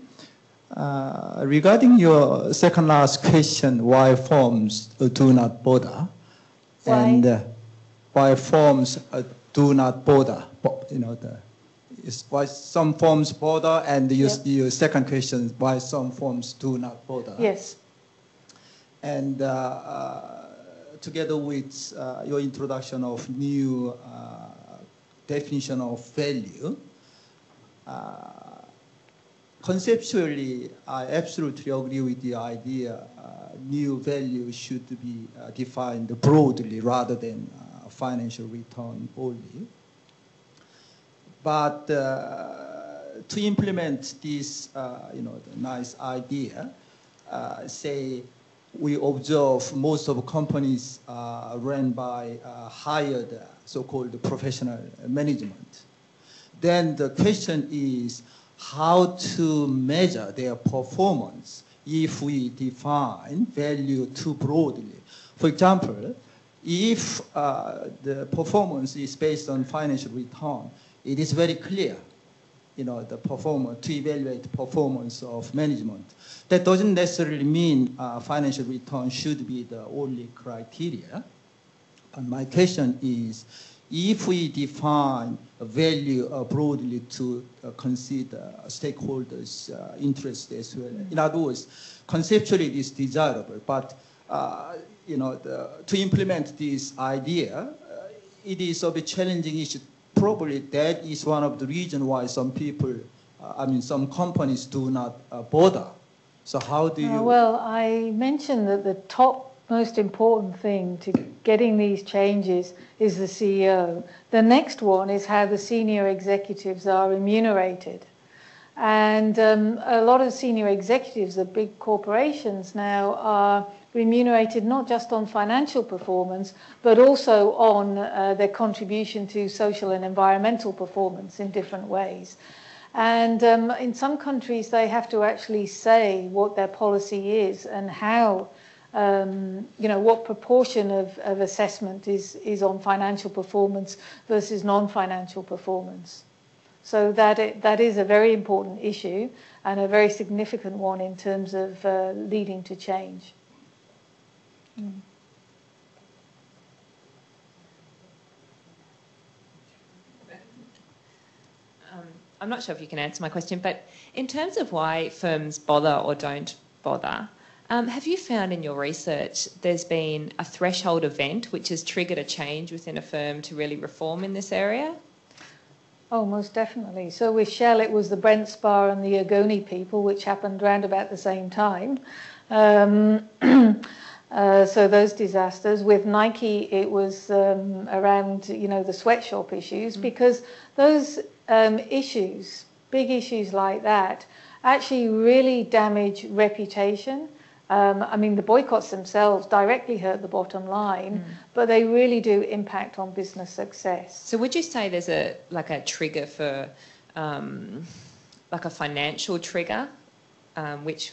Regarding your second last question, why firms do not bother, and why firms do not bother, why some firms bother, and your second question, why some firms do not bother. Yes. And together with your introduction of new definition of value, conceptually, I absolutely agree with the idea new value should be defined broadly rather than financial return only. But to implement this, the nice idea, say we observe most of companies run by hired so-called professional management. Then the question is how to measure their performance if we define value too broadly. For example, if the performance is based on financial return, it is very clear, the performance, to evaluate performance of management. That doesn't necessarily mean financial return should be the only criteria. And my question is, if we define value broadly to consider stakeholders' interest as well, in other words, conceptually it is desirable, but to implement this idea, it is a bit challenging issue. Probably that is one of the reasons why some people, some companies do not bother. So how do you... Well, I mentioned that the top most important thing to getting these changes is the CEO. The next one is how the senior executives are remunerated. And a lot of senior executives of big corporations now are remunerated not just on financial performance, but also on their contribution to social and environmental performance in different ways. And in some countries, they have to actually say what their policy is and how, what proportion of assessment is on financial performance versus non-financial performance. So that is a very important issue and a very significant one in terms of leading to change. I'm not sure if you can answer my question, but in terms of why firms bother or don't bother, have you found in your research there's been a threshold event which has triggered a change within a firm to really reform in this area? Oh, most definitely. So with Shell, it was the Brent Spar and the Ogoni people, which happened around about the same time. So those disasters. With Nike, it was around, the sweatshop issues, because those issues, big issues like that actually really damage reputation. I mean, the boycotts themselves directly hurt the bottom line, but they really do impact on business success. So would you say there's a trigger for, like a financial trigger, which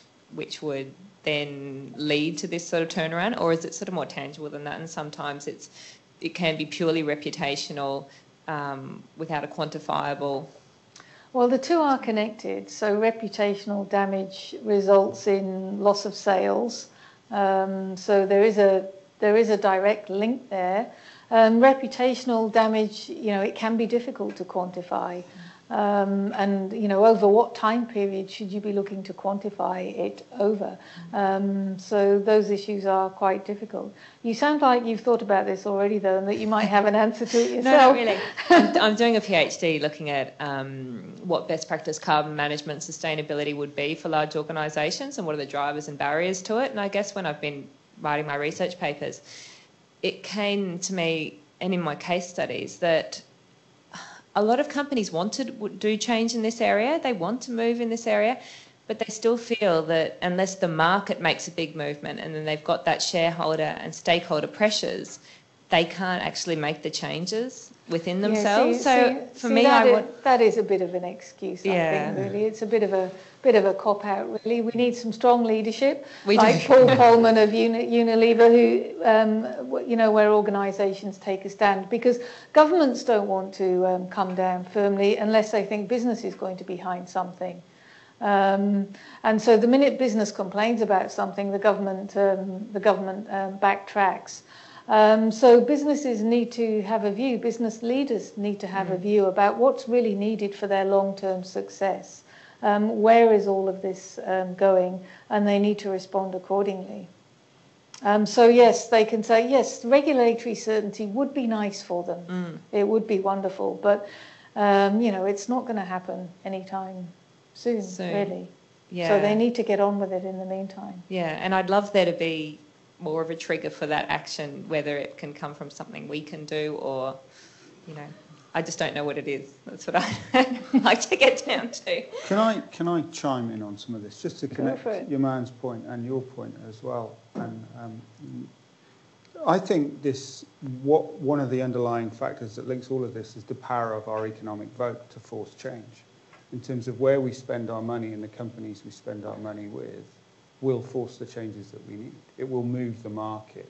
would then lead to this sort of turnaround, or is it sort of more tangible than that? And sometimes it can be purely reputational without a quantifiable. Well, the two are connected. So reputational damage results in loss of sales. So there is a direct link there. Reputational damage, it can be difficult to quantify. And, over what time period should you be looking to quantify it over? So those issues are quite difficult. You sound like you've thought about this already, though, and that you might have an answer to it yourself. No, not really. I'm doing a PhD looking at what best practice carbon management sustainability would be for large organisations and what are the drivers and barriers to it. And I guess when I've been writing my research papers, it came to me, and in my case studies, that a lot of companies want to do change in this area. They want to move in this area, but they still feel that unless the market makes a big movement and then they've got that shareholder and stakeholder pressures, they can't actually make the changes within themselves. For me, that is a bit of an excuse. I think really, it's a bit of a cop out. Really, we need some strong leadership, Paul Polman of Unilever, who where organisations take a stand, because governments don't want to come down firmly unless they think business is going to be behind something. And so the minute business complains about something, the government backtracks. So businesses need to have a view, business leaders need to have a view about what's really needed for their long-term success. Where is all of this going? And they need to respond accordingly. So yes, they can say, yes, regulatory certainty would be nice for them. It would be wonderful, but it's not going to happen anytime soon, really. Yeah. So they need to get on with it in the meantime. Yeah, and I'd love there to be more of a trigger for that action, whether it can come from something we can do or, I just don't know what it is. That's what I'd like to get down to. Can I chime in on some of this, just to connect your man's point and your point as well? And I think one of the underlying factors that links all of this is the power of our economic vote to force change. In terms of where we spend our money and the companies we spend our money with, will force the changes that we need. It will move the market.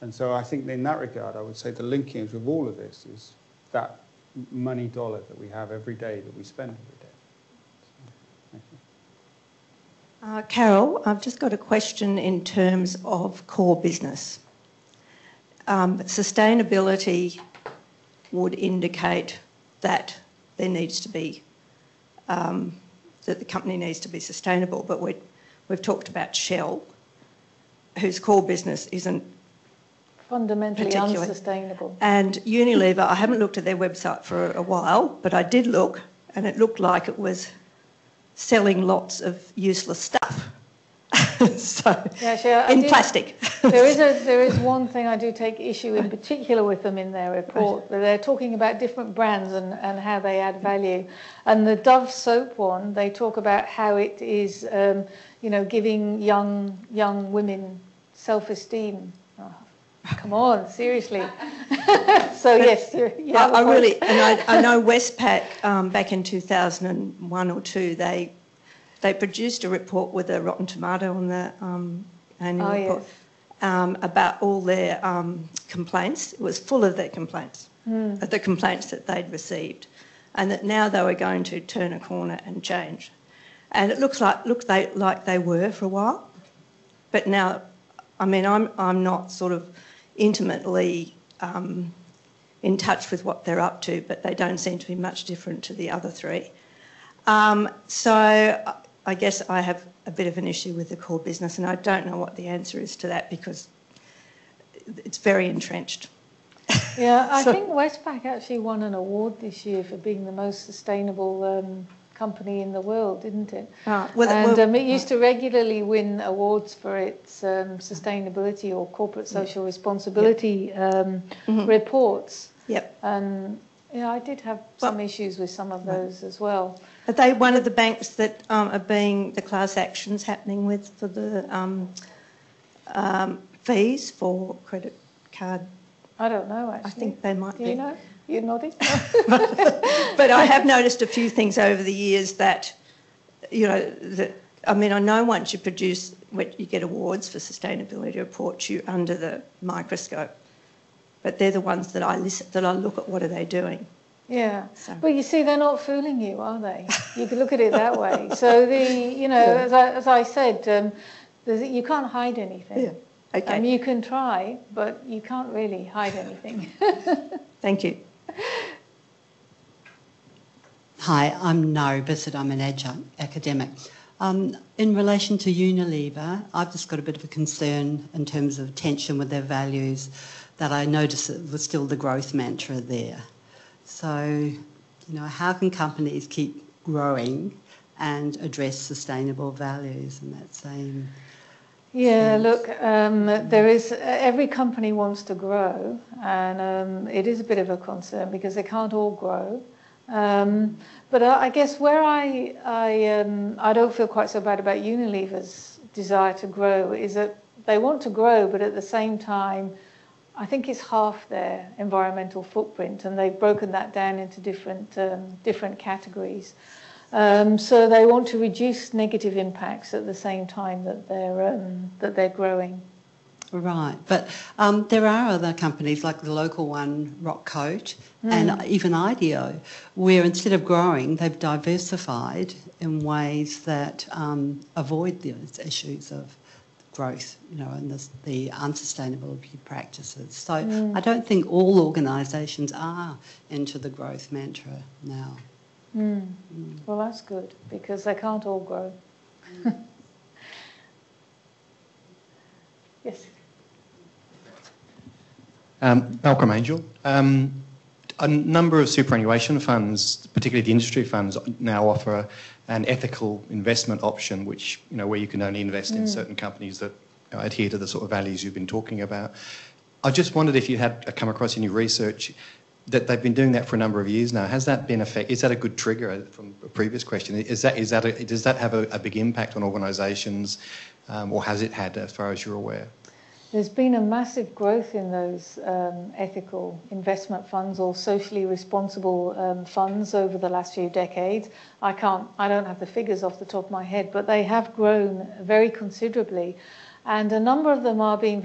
And so I think in that regard, I would say the linkage of all of this is that money dollar that we have every day that we spend every day. So, thank you. Carol, I've just got a question in terms of core business. Sustainability would indicate that there needs to be, that the company needs to be sustainable, but we've talked about Shell, whose core business isn't fundamentally unsustainable. And Unilever, I haven't looked at their website for a while, but I did look, and it looked like it was selling lots of useless stuff. Plastic. There is one thing I do take issue in particular with them in their report. They're talking about different brands and how they add value. And the Dove soap one, they talk about how it is, giving young women self-esteem. Oh, come on, seriously. So yes, I really, and I know Westpac back in 2001 or 2, they produced a report with a rotten tomato on the annual report about all their complaints. It was full of their complaints, the complaints that they'd received, and that now they were going to turn a corner and change. And it looked like they were for a while, but now, I mean, I'm not sort of intimately in touch with what they're up to, but they don't seem to be much different to the other three. So I guess I have a bit of an issue with the core business, and I don't know what the answer is to that because it's very entrenched. Yeah, I think Westpac actually won an award this year for being the most sustainable company in the world, didn't it? It used to regularly win awards for its sustainability or corporate social responsibility reports. Yep. And Yeah, I did have some issues with some of those as well. Are they one of the banks that are being the class actions happening with for the fees for credit card? I don't know, actually. I think they might be. You know? You're nodding? But I have noticed a few things over the years that, you know, I know once you produce, you get awards for sustainability reports, you're under the microscope. But they're the ones that I look at, what are they doing? Yeah. So. Well, you see, they're not fooling you, are they? You can look at it that way. So, as I said, you can't hide anything. Yeah. Okay. You can try, but you can't really hide anything. Thank you. Hi, I'm Nara Bissett. I'm an adjunct academic. In relation to Unilever, I've just got a bit of a concern in terms of tension with their values, that I noticed it was still the growth mantra there. So, how can companies keep growing and address sustainable values in that same... Yeah, look, there is, every company wants to grow, and it is a bit of a concern because they can't all grow. But I guess where I don't feel quite so bad about Unilever's desire to grow is that they want to grow, but at the same time, I think it's half their environmental footprint, and they've broken that down into different categories. So they want to reduce negative impacts at the same time that they're growing. Right, but there are other companies like the local one, Rockcoat, and even IDEO, where instead of growing, they've diversified in ways that avoid those issues of growth, and the unsustainability practices. So I don't think all organisations are into the growth mantra now. Well, that's good, because they can't all grow. Yes. Malcolm Angel. A number of superannuation funds, particularly the industry funds, now offer an ethical investment option, which, where you can only invest in certain companies that adhere to the sort of values you've been talking about. I just wondered if you had come across in your research that they've been doing that for a number of years now. Has that been is that a good trigger from a previous question? Does that have a big impact on organisations, or has it had, as far as you're aware? There's been a massive growth in those ethical investment funds or socially responsible funds over the last few decades. I don't have the figures off the top of my head, but they have grown very considerably, and a number of them are being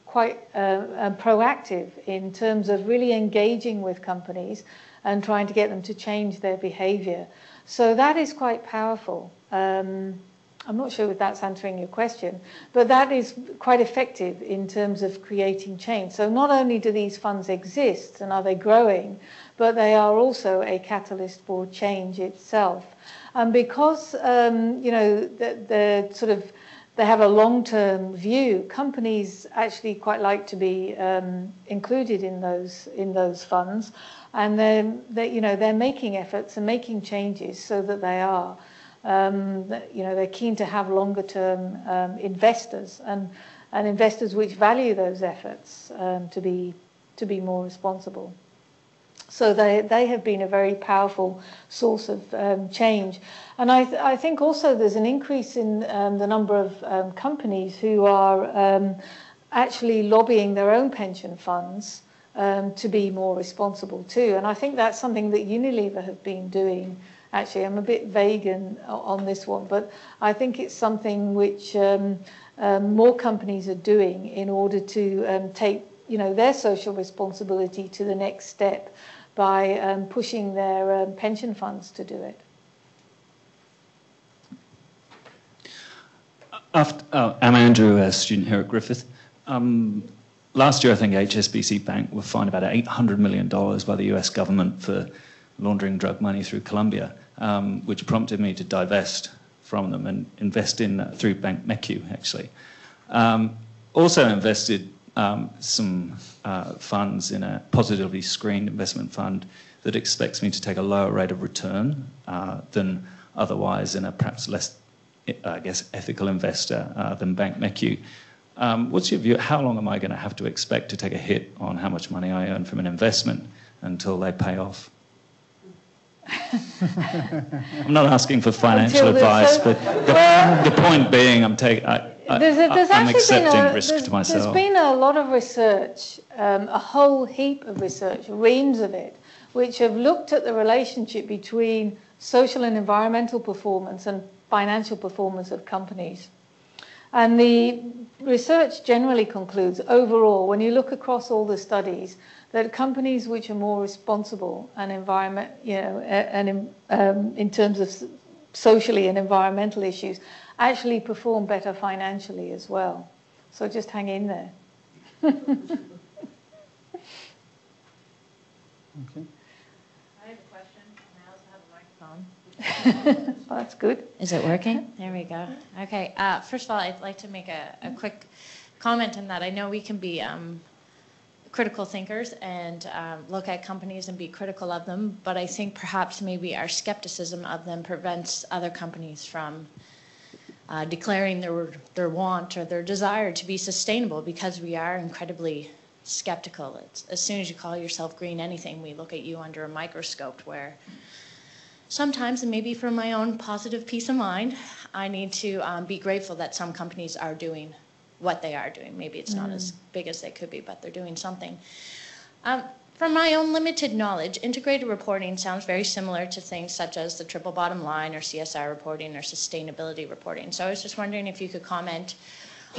quite proactive in terms of really engaging with companies and trying to get them to change their behaviour. So that is quite powerful. I'm not sure if that's answering your question, but that is quite effective in terms of creating change. So not only do these funds exist and are they growing, but they are also a catalyst for change itself. And because they have a long-term view, companies actually quite like to be included in those funds, and they're making efforts and making changes so that they are. They're keen to have longer-term investors and investors which value those efforts to be more responsible. So they have been a very powerful source of change. And I think also there's an increase in the number of companies who are actually lobbying their own pension funds to be more responsible too. And I think that's something that Unilever have been doing. Actually, I'm a bit vague on this one, but I think it's something which more companies are doing in order to take their social responsibility to the next step by pushing their pension funds to do it. I'm Andrew, a student here at Griffith. Last year, I think HSBC Bank were fined about $800 million by the US government for laundering drug money through Colombia, which prompted me to divest from them and invest through Bank MECU, actually. Also invested some funds in a positively screened investment fund that expects me to take a lower rate of return than otherwise in a perhaps less, ethical investor than Bank MECU. What's your view? How long am I going to have to expect to take a hit on how much money I earn from an investment until they pay off? I'm not asking for financial advice, but the point being, I'm accepting risk to myself. There's been a lot of research, a whole heap of research, reams of it, which have looked at the relationship between social and environmental performance and financial performance of companies. And the research generally concludes, overall, when you look across all the studies, that companies which are more responsible and in terms of socially and environmental issues, actually perform better financially as well. So just hang in there. Okay. I have a question, and I also have a microphone. Well, that's good. Is it working? There we go. Okay. First of all, I'd like to make a quick comment in that I know we can be critical thinkers and look at companies and be critical of them, but I think perhaps maybe our skepticism of them prevents other companies from declaring their want or their desire to be sustainable, because we are incredibly skeptical. It's, as soon as you call yourself green anything, we look at you under a microscope, where sometimes, and maybe for my own positive peace of mind, I need to be grateful that some companies are doing what they are doing. Maybe it's not as big as they could be, but they're doing something. From my own limited knowledge, integrated reporting sounds very similar to things such as the triple bottom line or CSR reporting or sustainability reporting. So I was just wondering if you could comment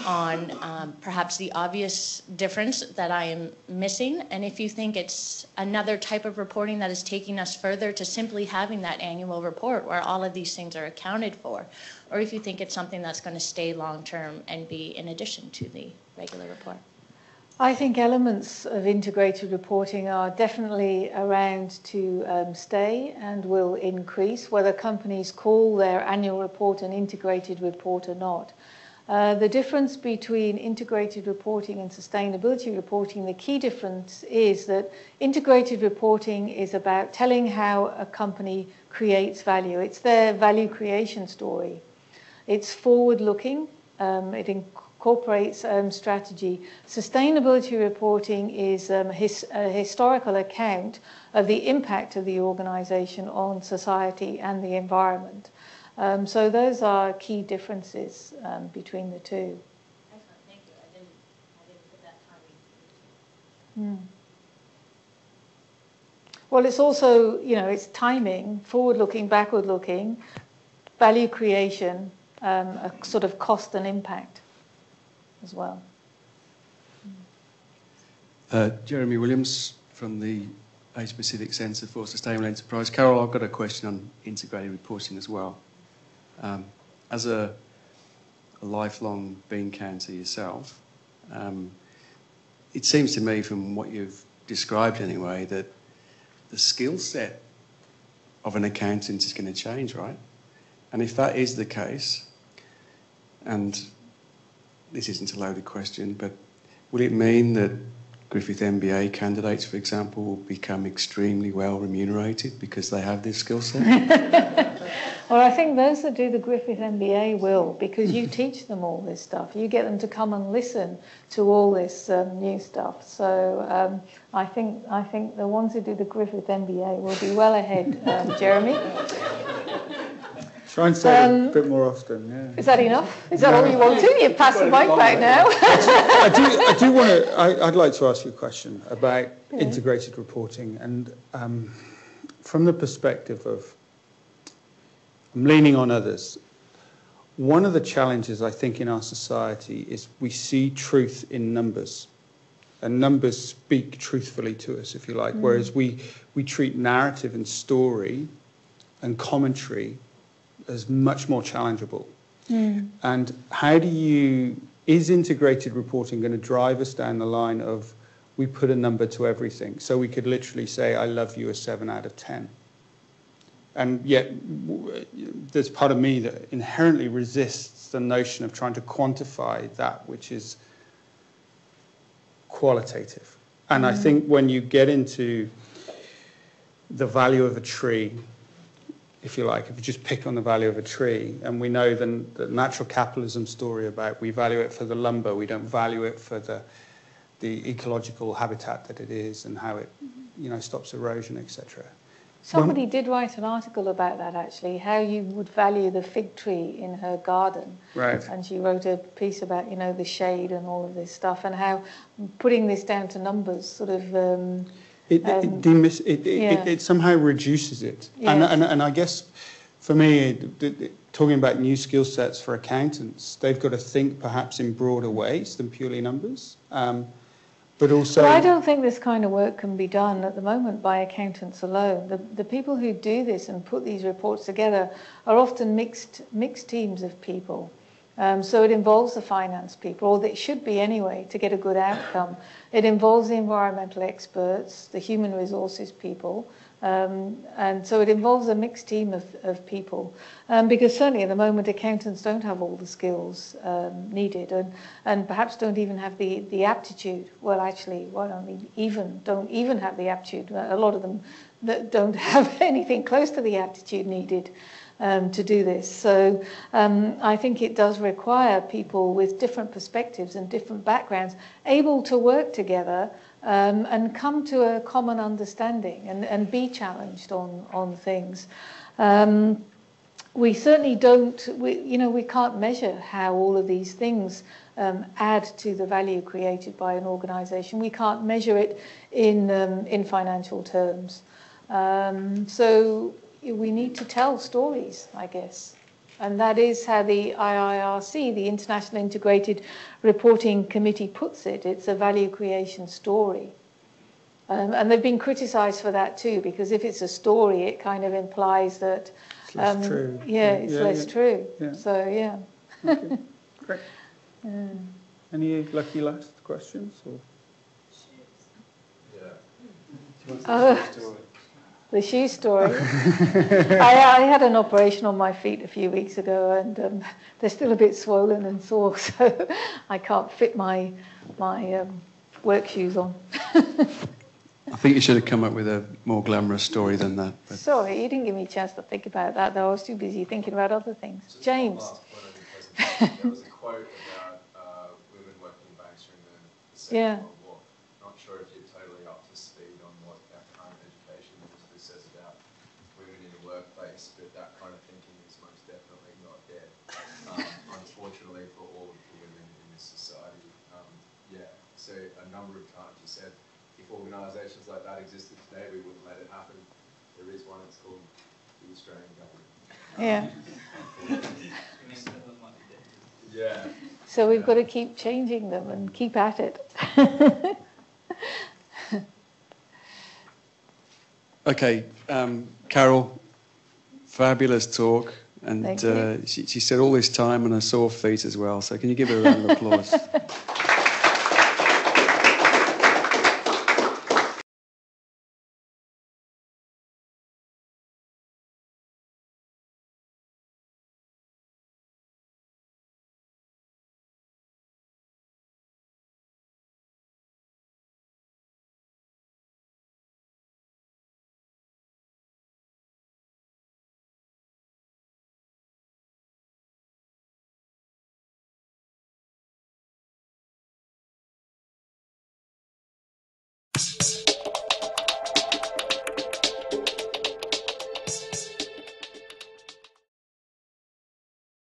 on perhaps the obvious difference that I am missing, and if you think it's another type of reporting that is taking us further to simply having that annual report where all of these things are accounted for, or if you think it's something that's going to stay long-term and be in addition to the regular report. I think elements of integrated reporting are definitely around to stay and will increase, whether companies call their annual report an integrated report or not. The difference between integrated reporting and sustainability reporting, the key difference is that integrated reporting is about telling how a company creates value. It's their value creation story. It's forward-looking. It incorporates strategy. Sustainability reporting is a historical account of the impact of the organization on society and the environment. So those are key differences between the two. Excellent, thank you. I didn't put that timing. Well, it's also, it's timing, forward-looking, backward-looking, value creation, a sort of cost and impact as well. Jeremy Williams from the Asia Pacific Centre for Sustainable Enterprise. Carol, I've got a question on integrated reporting as well. As a lifelong bean counter yourself, it seems to me from what you've described anyway that the skill set of an accountant is going to change, right? And if that is the case, and this isn't a loaded question, but will it mean that Griffith MBA candidates, for example, will become extremely well remunerated because they have this skill set? Well, I think those that do the Griffith MBA will, because you teach them all this stuff. You get them to come and listen to all this new stuff. So I think the ones who do the Griffith MBA will be well ahead, Jeremy. Try and say it a bit more often, yeah. Is that enough? Is that all you want to? You've passed the mic back now. I do want to, I'd like to ask you a question about integrated reporting, and from the perspective of, I'm leaning on others. One of the challenges I think in our society is we see truth in numbers, and numbers speak truthfully to us, if you like, whereas we treat narrative and story and commentary as much more challengeable. And how is integrated reporting going to drive us down the line of we put a number to everything? So we could literally say, I love you a 7 out of 10. And yet there's part of me that inherently resists the notion of trying to quantify that which is qualitative. And I think when you get into the value of a tree, if you like, if you just pick on the value of a tree, and we know the natural capitalism story about we value it for the lumber, we don't value it for the the ecological habitat that it is and how it, stops erosion, etc. Somebody did write an article about that, actually, how you would value the fig tree in her garden. Right. And she wrote a piece about, the shade and all of this stuff, and how putting this down to numbers sort of... It somehow reduces it. Yes. And I guess, for me, talking about new skill sets for accountants, they've got to think perhaps in broader ways than purely numbers. But also... Well, I don't think this kind of work can be done at the moment by accountants alone. The people who do this and put these reports together are often mixed teams of people. So it involves the finance people, or it should be anyway, to get a good outcome. It involves the environmental experts, the human resources people, and so it involves a mixed team of people. Because certainly at the moment accountants don't have all the skills needed, and perhaps don't even have the aptitude. Well, actually, don't even have the aptitude. A lot of them that don't have anything close to the aptitude needed to do this. So I think it does require people with different perspectives and different backgrounds able to work together and come to a common understanding and be challenged on things. We certainly don't, we can't measure how all of these things add to the value created by an organisation. We can't measure it in financial terms. So we need to tell stories, I guess. And that is how the IIRC, the International Integrated Reporting Committee, puts it. It's a value creation story. And they've been criticised for that too, because if it's a story, it kind of implies that... It's less true. Yeah, it's less true. Yeah. So, yeah. Okay. Great. Any lucky last questions? Or? The shoe story. I had an operation on my feet a few weeks ago, and they're still a bit swollen and sore, so I can't fit my work shoes on. I think you should have come up with a more glamorous story than that. But... Sorry, you didn't give me a chance to think about that, though. I was too busy thinking about other things. James. There was a quote about women working in banks during the Second World War. Not sure if you're totally up to speed on what our current education ministry says about women in the workplace, but that kind of thinking is most definitely not dead. Unfortunately for all of the women in this society. So a number of times you said, if organisations like that existed today, we wouldn't let it happen. There is one, it's called the Australian government. Yeah. So we've got to keep changing them and keep at it. Okay, Carol, fabulous talk. And she said all this time on her sore feet as well. So can you give her a round of applause?